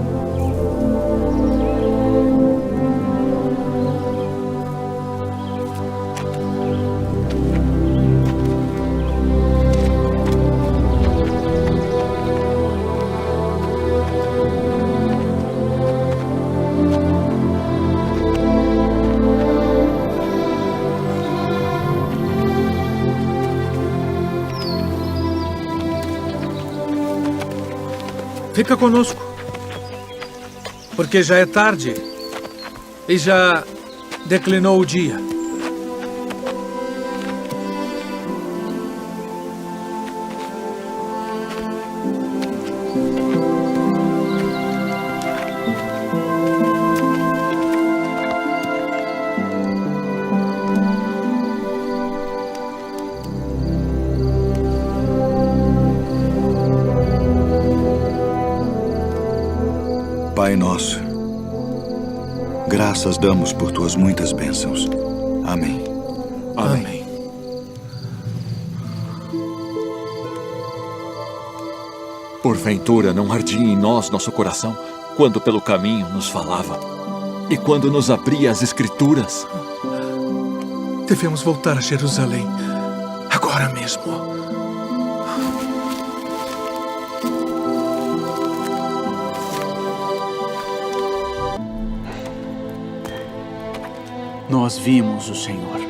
Fica conosco, porque já é tarde e já declinou o dia. Pai nosso, graças damos por tuas muitas bênçãos. Amém. Amém. Porventura não ardia em nós nosso coração quando pelo caminho nos falava e quando nos abria as Escrituras? Devemos voltar a Jerusalém agora mesmo. Nós vimos o Senhor.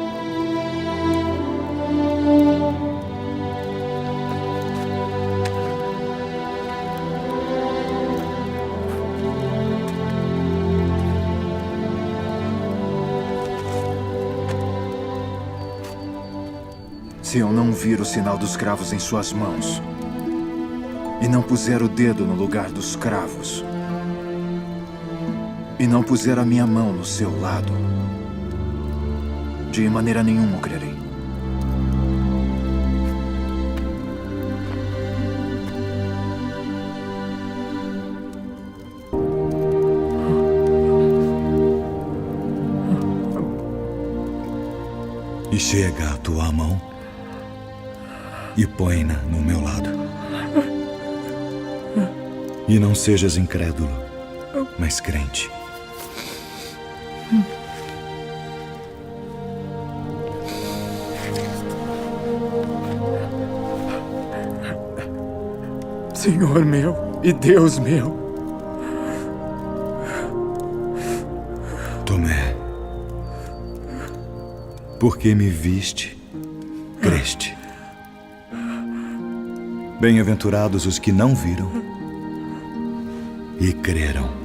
Se eu não vir o sinal dos cravos em suas mãos e não puser o dedo no lugar dos cravos e não puser a minha mão no seu lado, de maneira nenhuma o crerei. E chega a tua mão e põe-na no meu lado. E não sejas incrédulo, mas crente. Senhor meu e Deus meu. Tomé, porque me viste, creste. Bem-aventurados os que não viram e creram.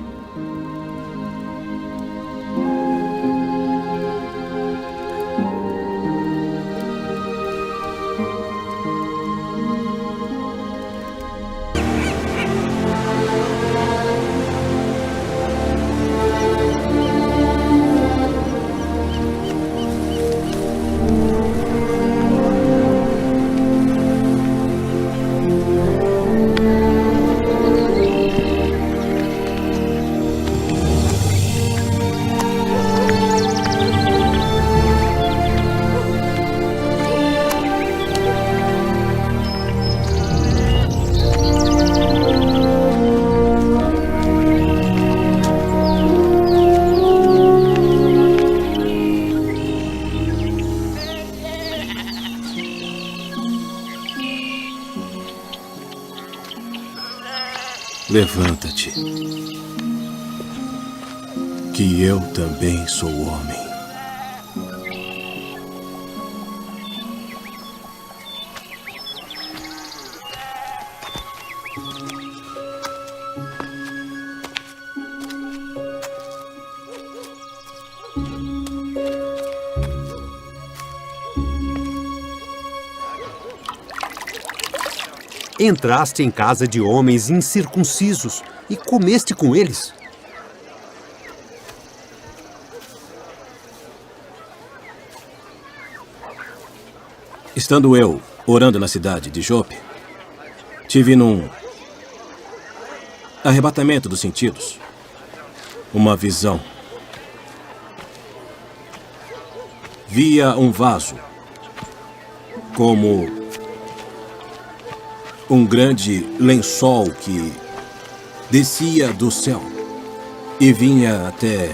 Levanta-te, que eu também sou homem. Entraste em casa de homens incircuncisos e comeste com eles. Estando eu orando na cidade de Jope, tive num arrebatamento dos sentidos uma visão. Via um vaso como um grande lençol que descia do céu e vinha até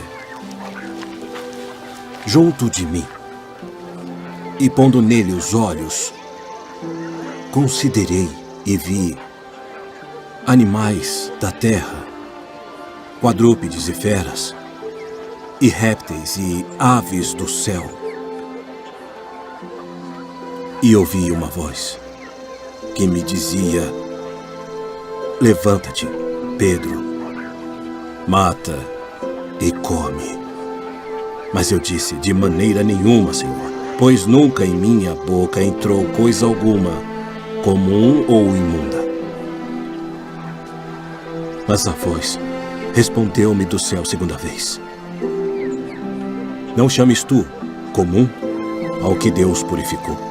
junto de mim. E pondo nele os olhos, considerei e vi animais da terra, quadrúpedes e feras, e répteis e aves do céu. E ouvi uma voz que me dizia: levanta-te, Pedro, mata e come. Mas eu disse: de maneira nenhuma, Senhor, pois nunca em minha boca entrou coisa alguma, comum ou imunda. Mas a voz respondeu-me do céu segunda vez: não chames tu comum ao que Deus purificou.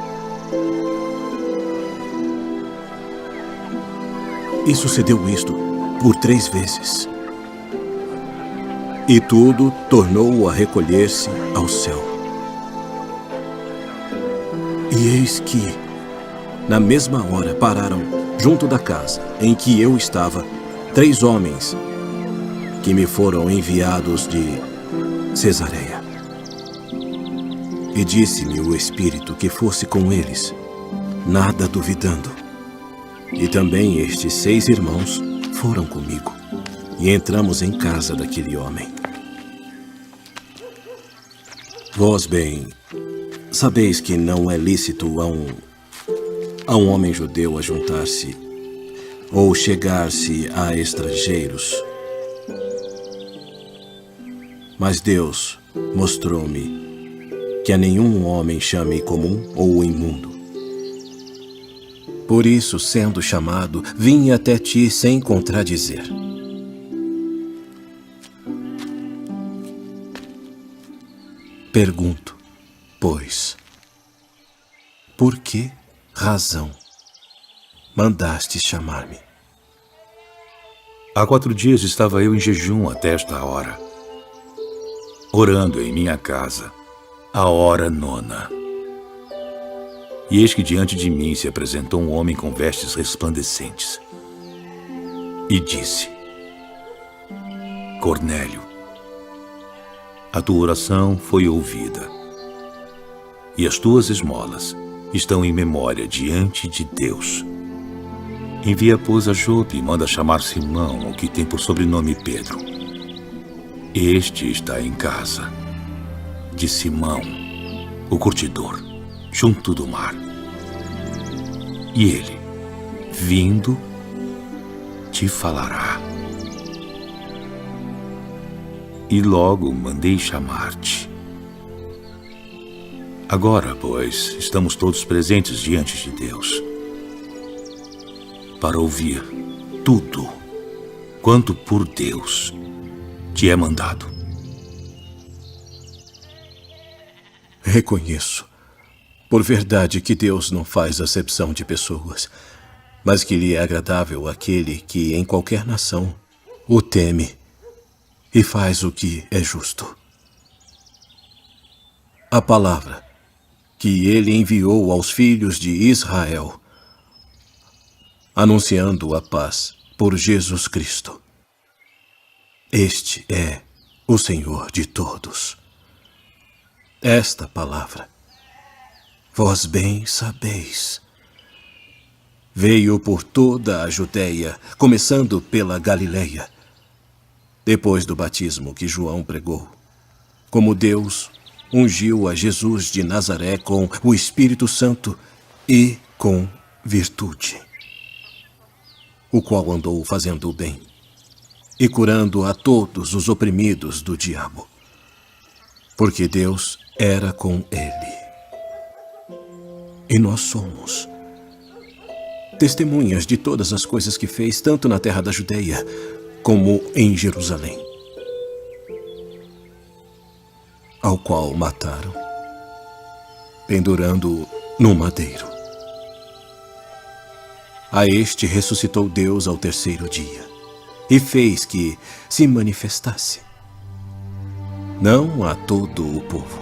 E sucedeu isto por 3 vezes. E tudo tornou a recolher-se ao céu. E eis que, na mesma hora, pararam junto da casa em que eu estava 3 homens que me foram enviados de Cesareia. E disse-me o Espírito que fosse com eles, nada duvidando. E também estes 6 irmãos foram comigo, e entramos em casa daquele homem. Vós bem sabeis que não é lícito a um homem judeu ajuntar-se ou chegar-se a estrangeiros. Mas Deus mostrou-me que a nenhum homem chame comum ou imundo. Por isso, sendo chamado, vim até ti sem contradizer. Pergunto, pois, por que razão mandaste chamar-me? Há 4 dias estava eu em jejum até esta hora, orando em minha casa, a hora 9. E eis que diante de mim se apresentou um homem com vestes resplandecentes. E disse: Cornélio, a tua oração foi ouvida, e as tuas esmolas estão em memória diante de Deus. Envia, pois, a Jope e manda chamar Simão, o que tem por sobrenome Pedro. Este está em casa de Simão, o curtidor, junto do mar. E ele, vindo, te falará. E logo mandei chamar-te. Agora, pois, estamos todos presentes diante de Deus, para ouvir tudo quanto por Deus te é mandado. Reconheço, por verdade, que Deus não faz acepção de pessoas, mas que lhe é agradável aquele que em qualquer nação o teme e faz o que é justo. A palavra que ele enviou aos filhos de Israel, anunciando a paz por Jesus Cristo. Este é o Senhor de todos. Esta palavra vós bem sabeis. veio por toda a Judéia, começando pela Galileia, depois do batismo que João pregou. Como Deus ungiu a Jesus de Nazaré com o Espírito Santo e com virtude, o qual andou fazendo o bem e curando a todos os oprimidos do diabo, porque Deus era com ele. E nós somos testemunhas de todas as coisas que fez, tanto na terra da Judeia como em Jerusalém, ao qual mataram, pendurando-o no madeiro. A este ressuscitou Deus ao terceiro dia e fez que se manifestasse, não a todo o povo,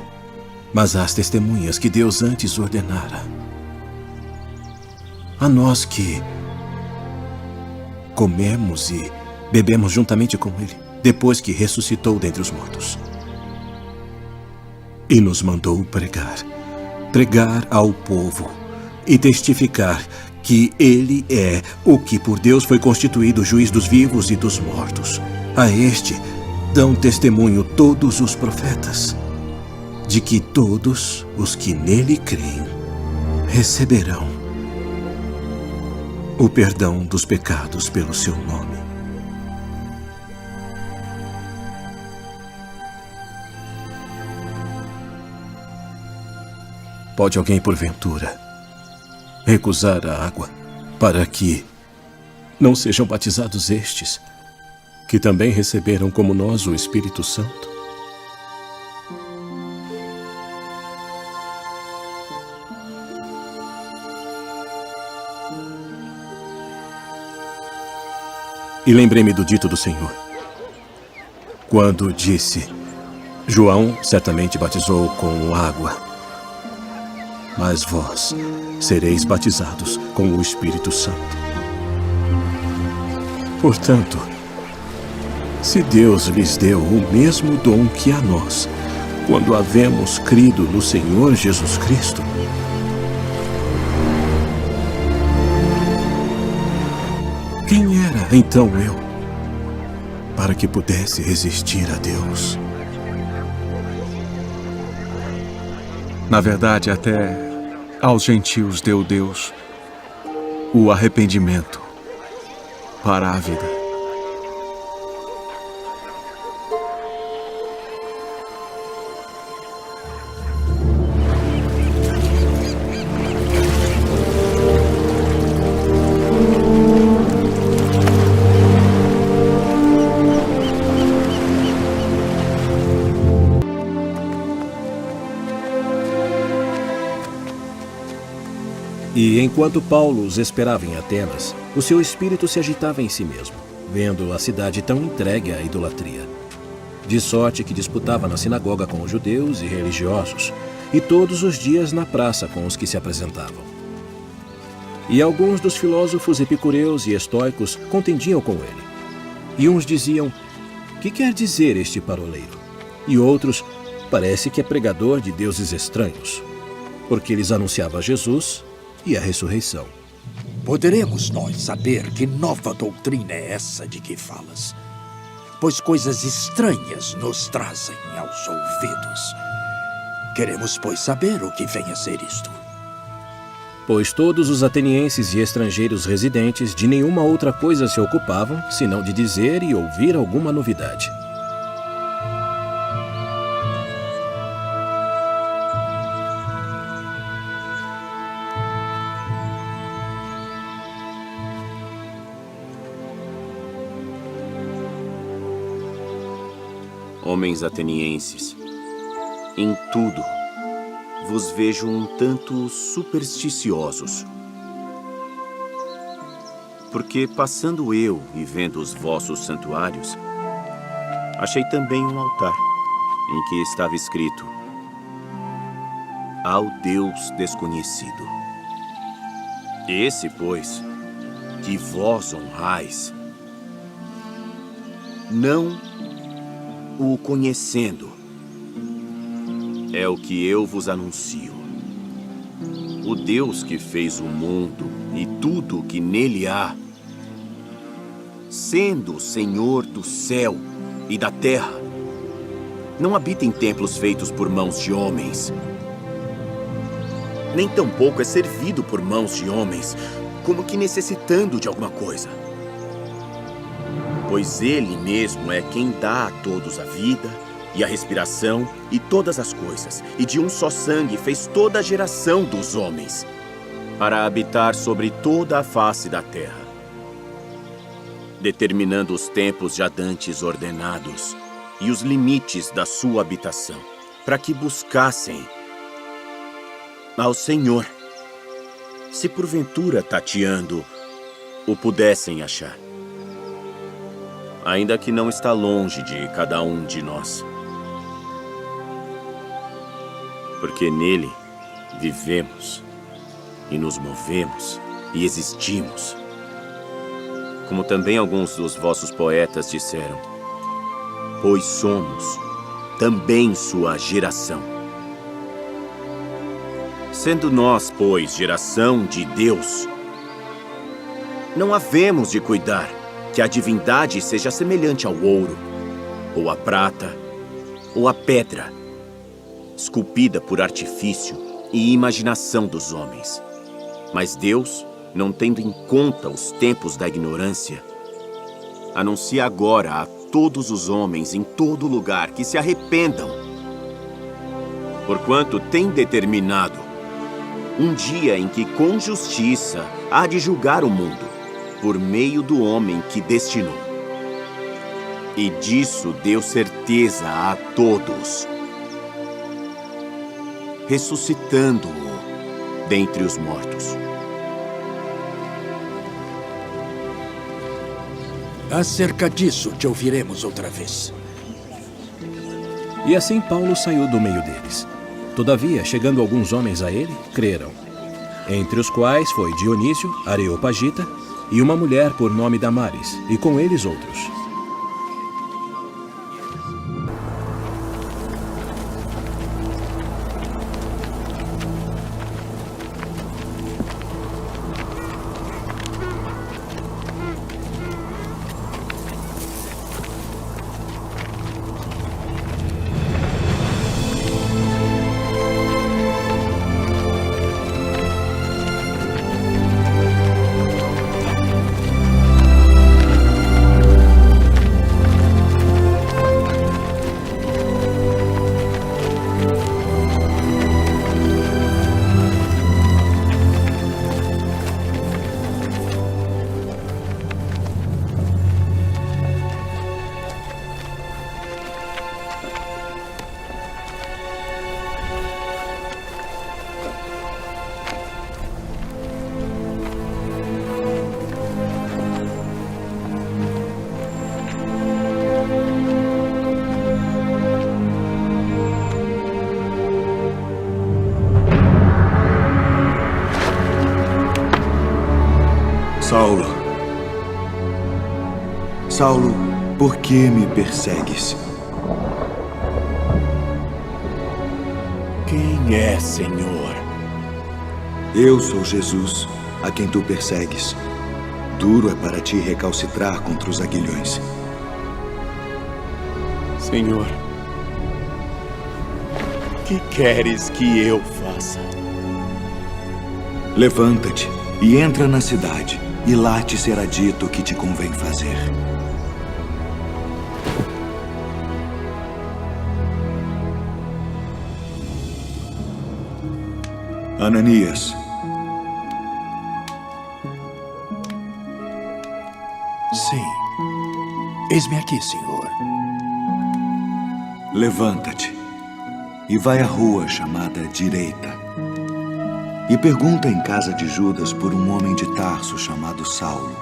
mas às testemunhas que Deus antes ordenara, a nós que comemos e bebemos juntamente com ele, depois que ressuscitou dentre os mortos. E nos mandou pregar ao povo e testificar que ele é o que por Deus foi constituído juiz dos vivos e dos mortos. A este dão testemunho todos os profetas, de que todos os que nele creem receberão o perdão dos pecados pelo seu nome. Pode alguém, porventura, recusar a água para que não sejam batizados estes, que também receberam como nós o Espírito Santo? E lembrei-me do dito do Senhor, quando disse: João certamente batizou com água, mas vós sereis batizados com o Espírito Santo. Portanto, se Deus lhes deu o mesmo dom que a nós, quando havemos crido no Senhor Jesus Cristo, quem era então eu, para que pudesse resistir a Deus? Na verdade, até aos gentios deu Deus o arrependimento para a vida. E enquanto Paulo os esperava em Atenas, o seu espírito se agitava em si mesmo, vendo a cidade tão entregue à idolatria. De sorte que disputava na sinagoga com os judeus e religiosos, e todos os dias na praça com os que se apresentavam. E alguns dos filósofos epicureus e estoicos contendiam com ele. E uns diziam: que quer dizer este paroleiro? E outros: parece que é pregador de deuses estranhos, porque lhes anunciava Jesus e a ressurreição. Poderemos nós saber que nova doutrina é essa de que falas? Pois coisas estranhas nos trazem aos ouvidos. Queremos, pois, saber o que vem a ser isto. Pois todos os atenienses e estrangeiros residentes de nenhuma outra coisa se ocupavam, senão de dizer e ouvir alguma novidade. Homens atenienses, em tudo vos vejo um tanto supersticiosos. Porque passando eu e vendo os vossos santuários, achei também um altar, em que estava escrito: ao Deus desconhecido. Esse, pois, que vós honrais, não o conhecendo, é o que eu vos anuncio. o Deus que fez o mundo e tudo o que nele há, sendo o Senhor do céu e da terra, não habita em templos feitos por mãos de homens, nem tampouco é servido por mãos de homens, como que necessitando de alguma coisa. Pois Ele mesmo é quem dá a todos a vida e a respiração e todas as coisas, e de um só sangue fez toda a geração dos homens, para habitar sobre toda a face da terra, determinando os tempos já dantes ordenados e os limites da sua habitação, para que buscassem ao Senhor, se porventura tateando o pudessem achar, ainda que não está longe de cada um de nós, porque nele vivemos e nos movemos e existimos, como também alguns dos vossos poetas disseram, pois somos também sua geração. Sendo nós, pois, geração de Deus, não havemos de cuidar que a divindade seja semelhante ao ouro, ou à prata, ou à pedra, esculpida por artifício e imaginação dos homens. Mas Deus, não tendo em conta os tempos da ignorância, anuncia agora a todos os homens em todo lugar que se arrependam, porquanto tem determinado um dia em que com justiça há de julgar o mundo, por meio do homem que destinou. E disso deu certeza a todos, ressuscitando-o dentre os mortos. Acerca disso te ouviremos outra vez. E assim Paulo saiu do meio deles. Todavia, chegando alguns homens a ele, creram. Entre os quais foi Dionísio, Areopagita, e uma mulher por nome Damaris, e com eles outros. Saulo, por que me persegues? Quem é, Senhor? Eu sou Jesus, a quem tu persegues. Duro é para ti recalcitrar contra os aguilhões. Senhor, que queres que eu faça? Levanta-te e entra na cidade, e lá te será dito o que te convém fazer. Ananias. Sim. Eis-me aqui, Senhor. Levanta-te e vai à rua chamada Direita. E pergunta em casa de Judas por um homem de Tarso chamado Saulo,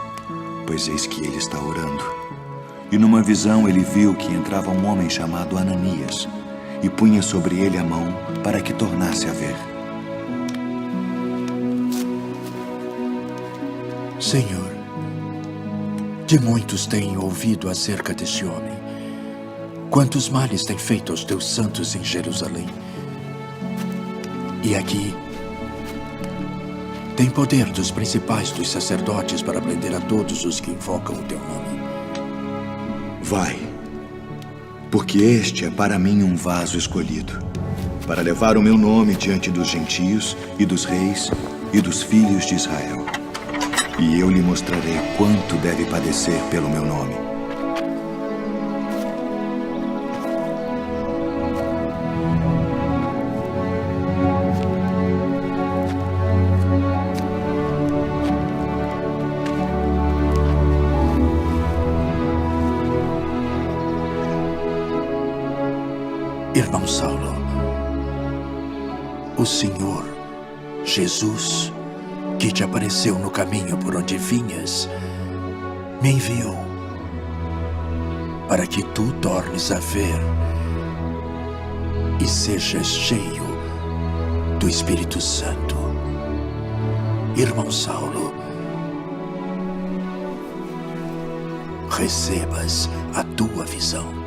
pois eis que ele está orando. E numa visão ele viu que entrava um homem chamado Ananias e punha sobre ele a mão para que tornasse a ver. Senhor, de muitos tenho ouvido acerca deste homem. Quantos males tem feito aos teus santos em Jerusalém. E aqui tem poder dos principais dos sacerdotes para prender a todos os que invocam o teu nome. Vai, porque este é para mim um vaso escolhido, para levar o meu nome diante dos gentios e dos reis e dos filhos de Israel. E eu lhe mostrarei quanto deve padecer pelo meu nome. Irmão Saulo, o Senhor Jesus, que te apareceu no caminho por onde vinhas, me enviou para que tu tornes a ver e sejas cheio do Espírito Santo. Irmão Saulo, recebas a tua visão.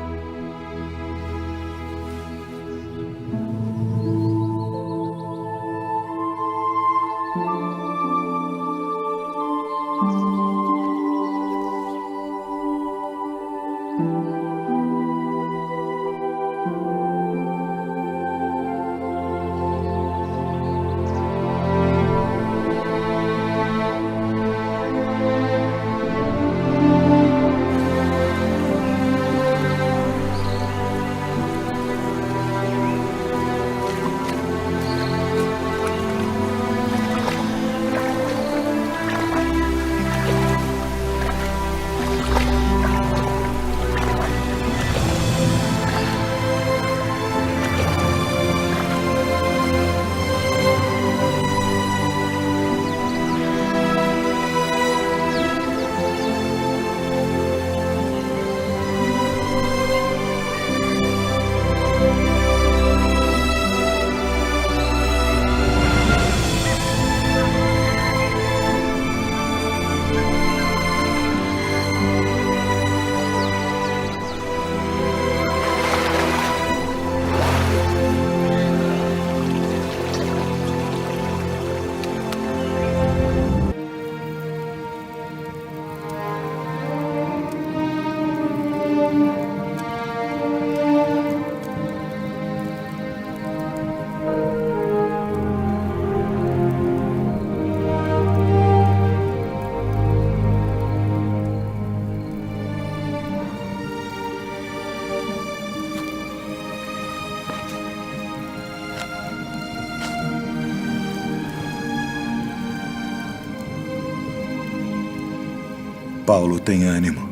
Paulo, tem ânimo.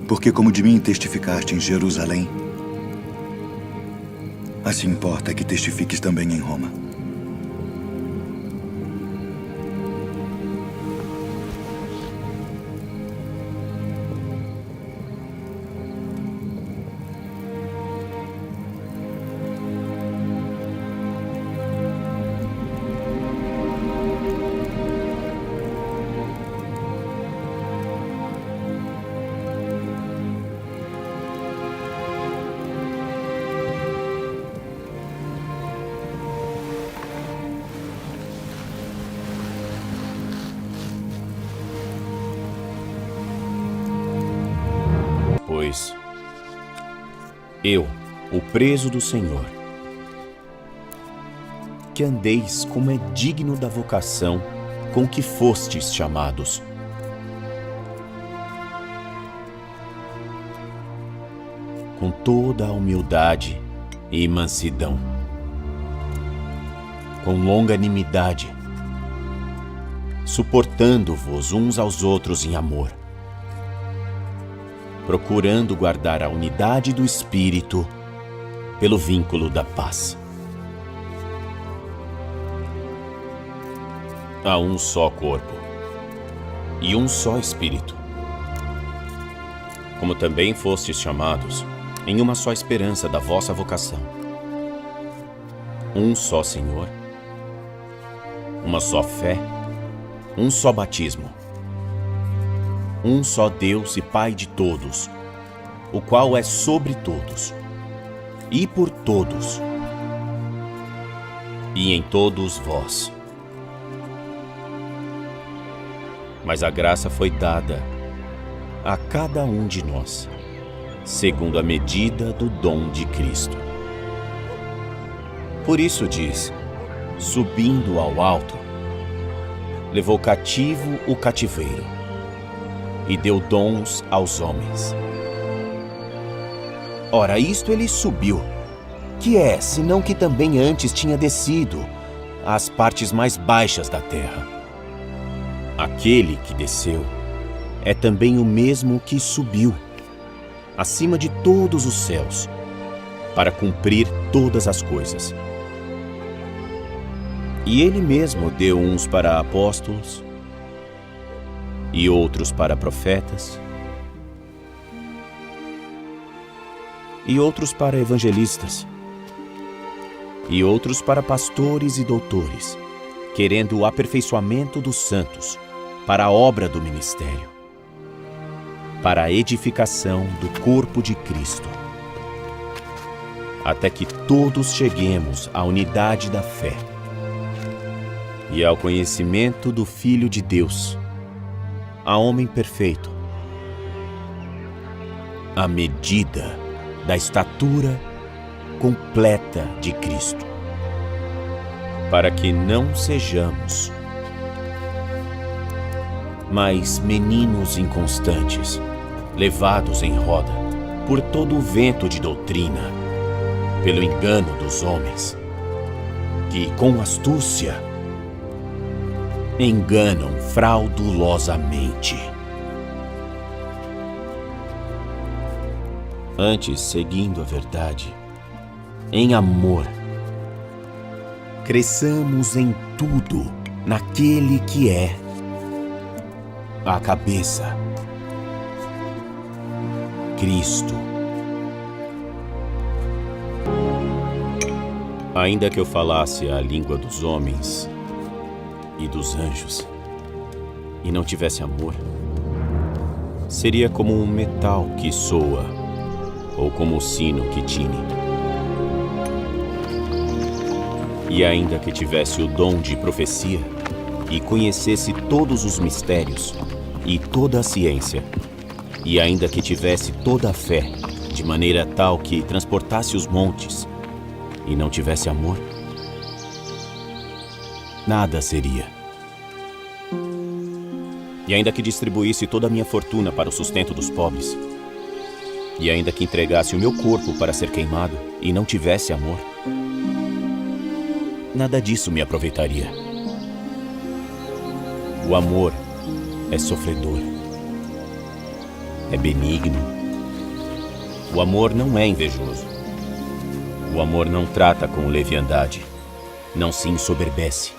Porque como de mim testificaste em Jerusalém, assim importa que testifiques também em Roma. Pois eu, o preso do Senhor, que andeis como é digno da vocação com que fostes chamados. Com toda a humildade e mansidão, com longanimidade, suportando-vos uns aos outros em amor, procurando guardar a unidade do Espírito pelo vínculo da paz. Há um só corpo e um só Espírito, como também fostes chamados em uma só esperança da vossa vocação. Um só Senhor, uma só fé, um só batismo, um só Deus e Pai de todos, o qual é sobre todos, e por todos, e em todos vós. mas a graça foi dada a cada um de nós, segundo a medida do dom de Cristo. Por isso diz, subindo ao alto, levou cativo o cativeiro e deu dons aos homens. Ora, isto ele subiu, que é, senão que também antes tinha descido às partes mais baixas da terra. Aquele que desceu é também o mesmo que subiu, acima de todos os céus, para cumprir todas as coisas. E ele mesmo deu uns para apóstolos, e outros para profetas, e outros para evangelistas, e outros para pastores e doutores, querendo o aperfeiçoamento dos santos, para a obra do ministério, para a edificação do corpo de Cristo, até que todos cheguemos à unidade da fé e ao conhecimento do Filho de Deus, a homem perfeito, à medida da estatura completa de Cristo, para que não sejamos mais meninos inconstantes, levados em roda por todo o vento de doutrina, pelo engano dos homens, que com astúcia enganam fraudulosamente. Antes, seguindo a verdade, em amor, cresçamos em tudo naquele que é a cabeça, Cristo. Ainda que eu falasse a língua dos homens e dos anjos, e não tivesse amor, seria como um metal que soa, ou como o sino que tine. E ainda que tivesse o dom de profecia, e conhecesse todos os mistérios, e toda a ciência, e ainda que tivesse toda a fé, de maneira tal que transportasse os montes, e não tivesse amor, nada seria. E ainda que distribuísse toda a minha fortuna para o sustento dos pobres, e ainda que entregasse o meu corpo para ser queimado, e não tivesse amor, nada disso me aproveitaria. O amor é sofredor, é benigno. O amor não é invejoso. O amor não trata com leviandade, não se ensoberbece,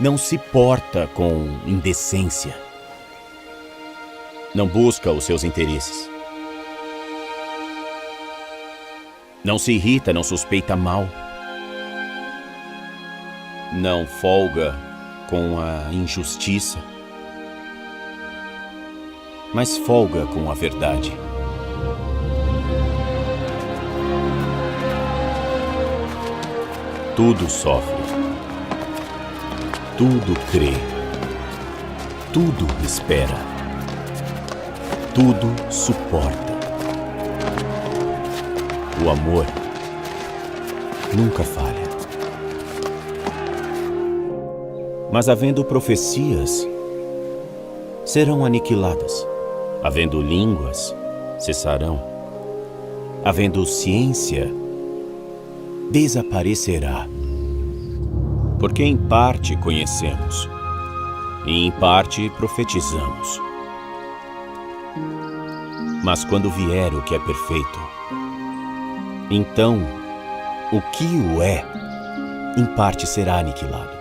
não se porta com indecência, não busca os seus interesses, não se irrita, não suspeita mal, não folga com a injustiça, mas folga com a verdade. Tudo sofre, tudo crê, tudo espera, tudo suporta. O amor nunca falha. Mas havendo profecias, serão aniquiladas. Havendo línguas, cessarão. Havendo ciência, desaparecerá. Porque em parte conhecemos, e em parte profetizamos. Mas quando vier o que é perfeito, então o que o é, em parte será aniquilado.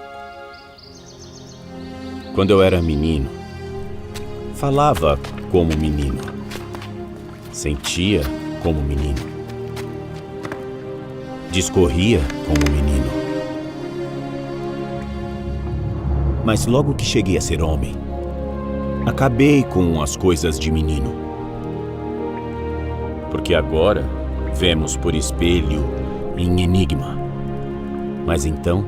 Quando eu era menino, falava como menino, sentia como menino, discorria como menino. Mas logo que cheguei a ser homem, acabei com as coisas de menino. Porque agora vemos por espelho em enigma, mas então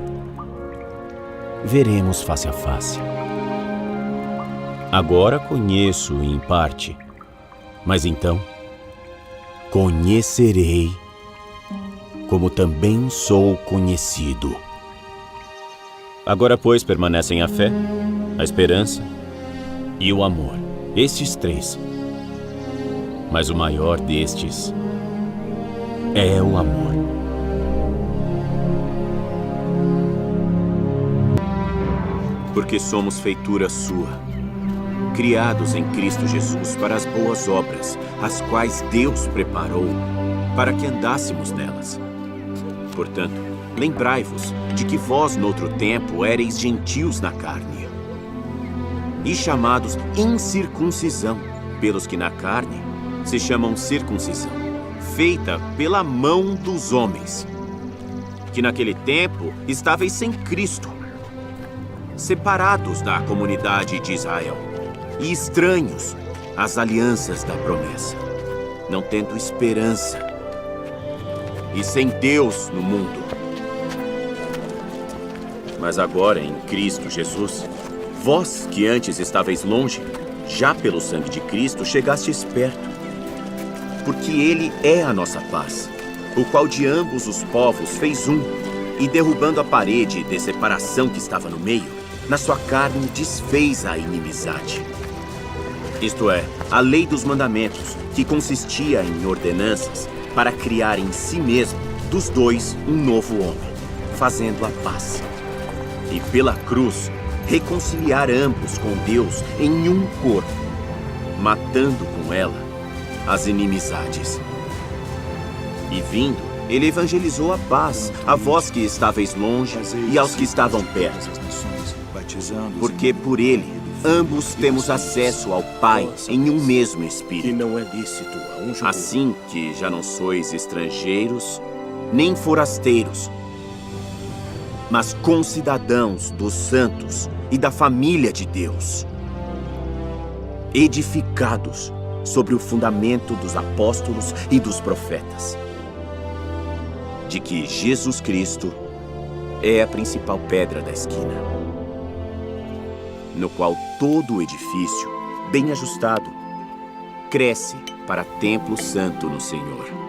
veremos face a face. Agora conheço em parte, mas então conhecerei como também sou conhecido. Agora, pois, permanecem a fé, a esperança e o amor. Estes três. Mas o maior destes é o amor. Porque somos feitura sua, criados em Cristo Jesus para as boas obras, as quais Deus preparou para que andássemos nelas. Portanto, lembrai-vos de que vós, noutro tempo, éreis gentios na carne, e chamados incircuncisão, pelos que na carne se chamam circuncisão, feita pela mão dos homens, que naquele tempo estáveis sem Cristo, separados da comunidade de Israel, e estranhos às alianças da promessa, não tendo esperança, e sem Deus no mundo. Mas agora, em Cristo Jesus, vós que antes estáveis longe, já pelo sangue de Cristo chegastes perto. Porque Ele é a nossa paz, o qual de ambos os povos fez um, e derrubando a parede de separação que estava no meio, na sua carne desfez a inimizade. Isto é, a lei dos mandamentos, que consistia em ordenanças, para criar em si mesmo, dos dois, um novo homem, fazendo a paz. E pela cruz, reconciliar ambos com Deus em um corpo, matando com ela as inimizades. E vindo, ele evangelizou a paz a vós que estáveis longe e aos que estavam perto. Porque por ele, ambos temos acesso ao Pai em um mesmo Espírito. Que não é lícito a um judeu. Assim que já não sois estrangeiros, nem forasteiros, mas concidadãos dos santos e da família de Deus, edificados sobre o fundamento dos apóstolos e dos profetas, de que Jesus Cristo é a principal pedra da esquina, no qual todo o edifício, bem ajustado, cresce para templo santo no Senhor.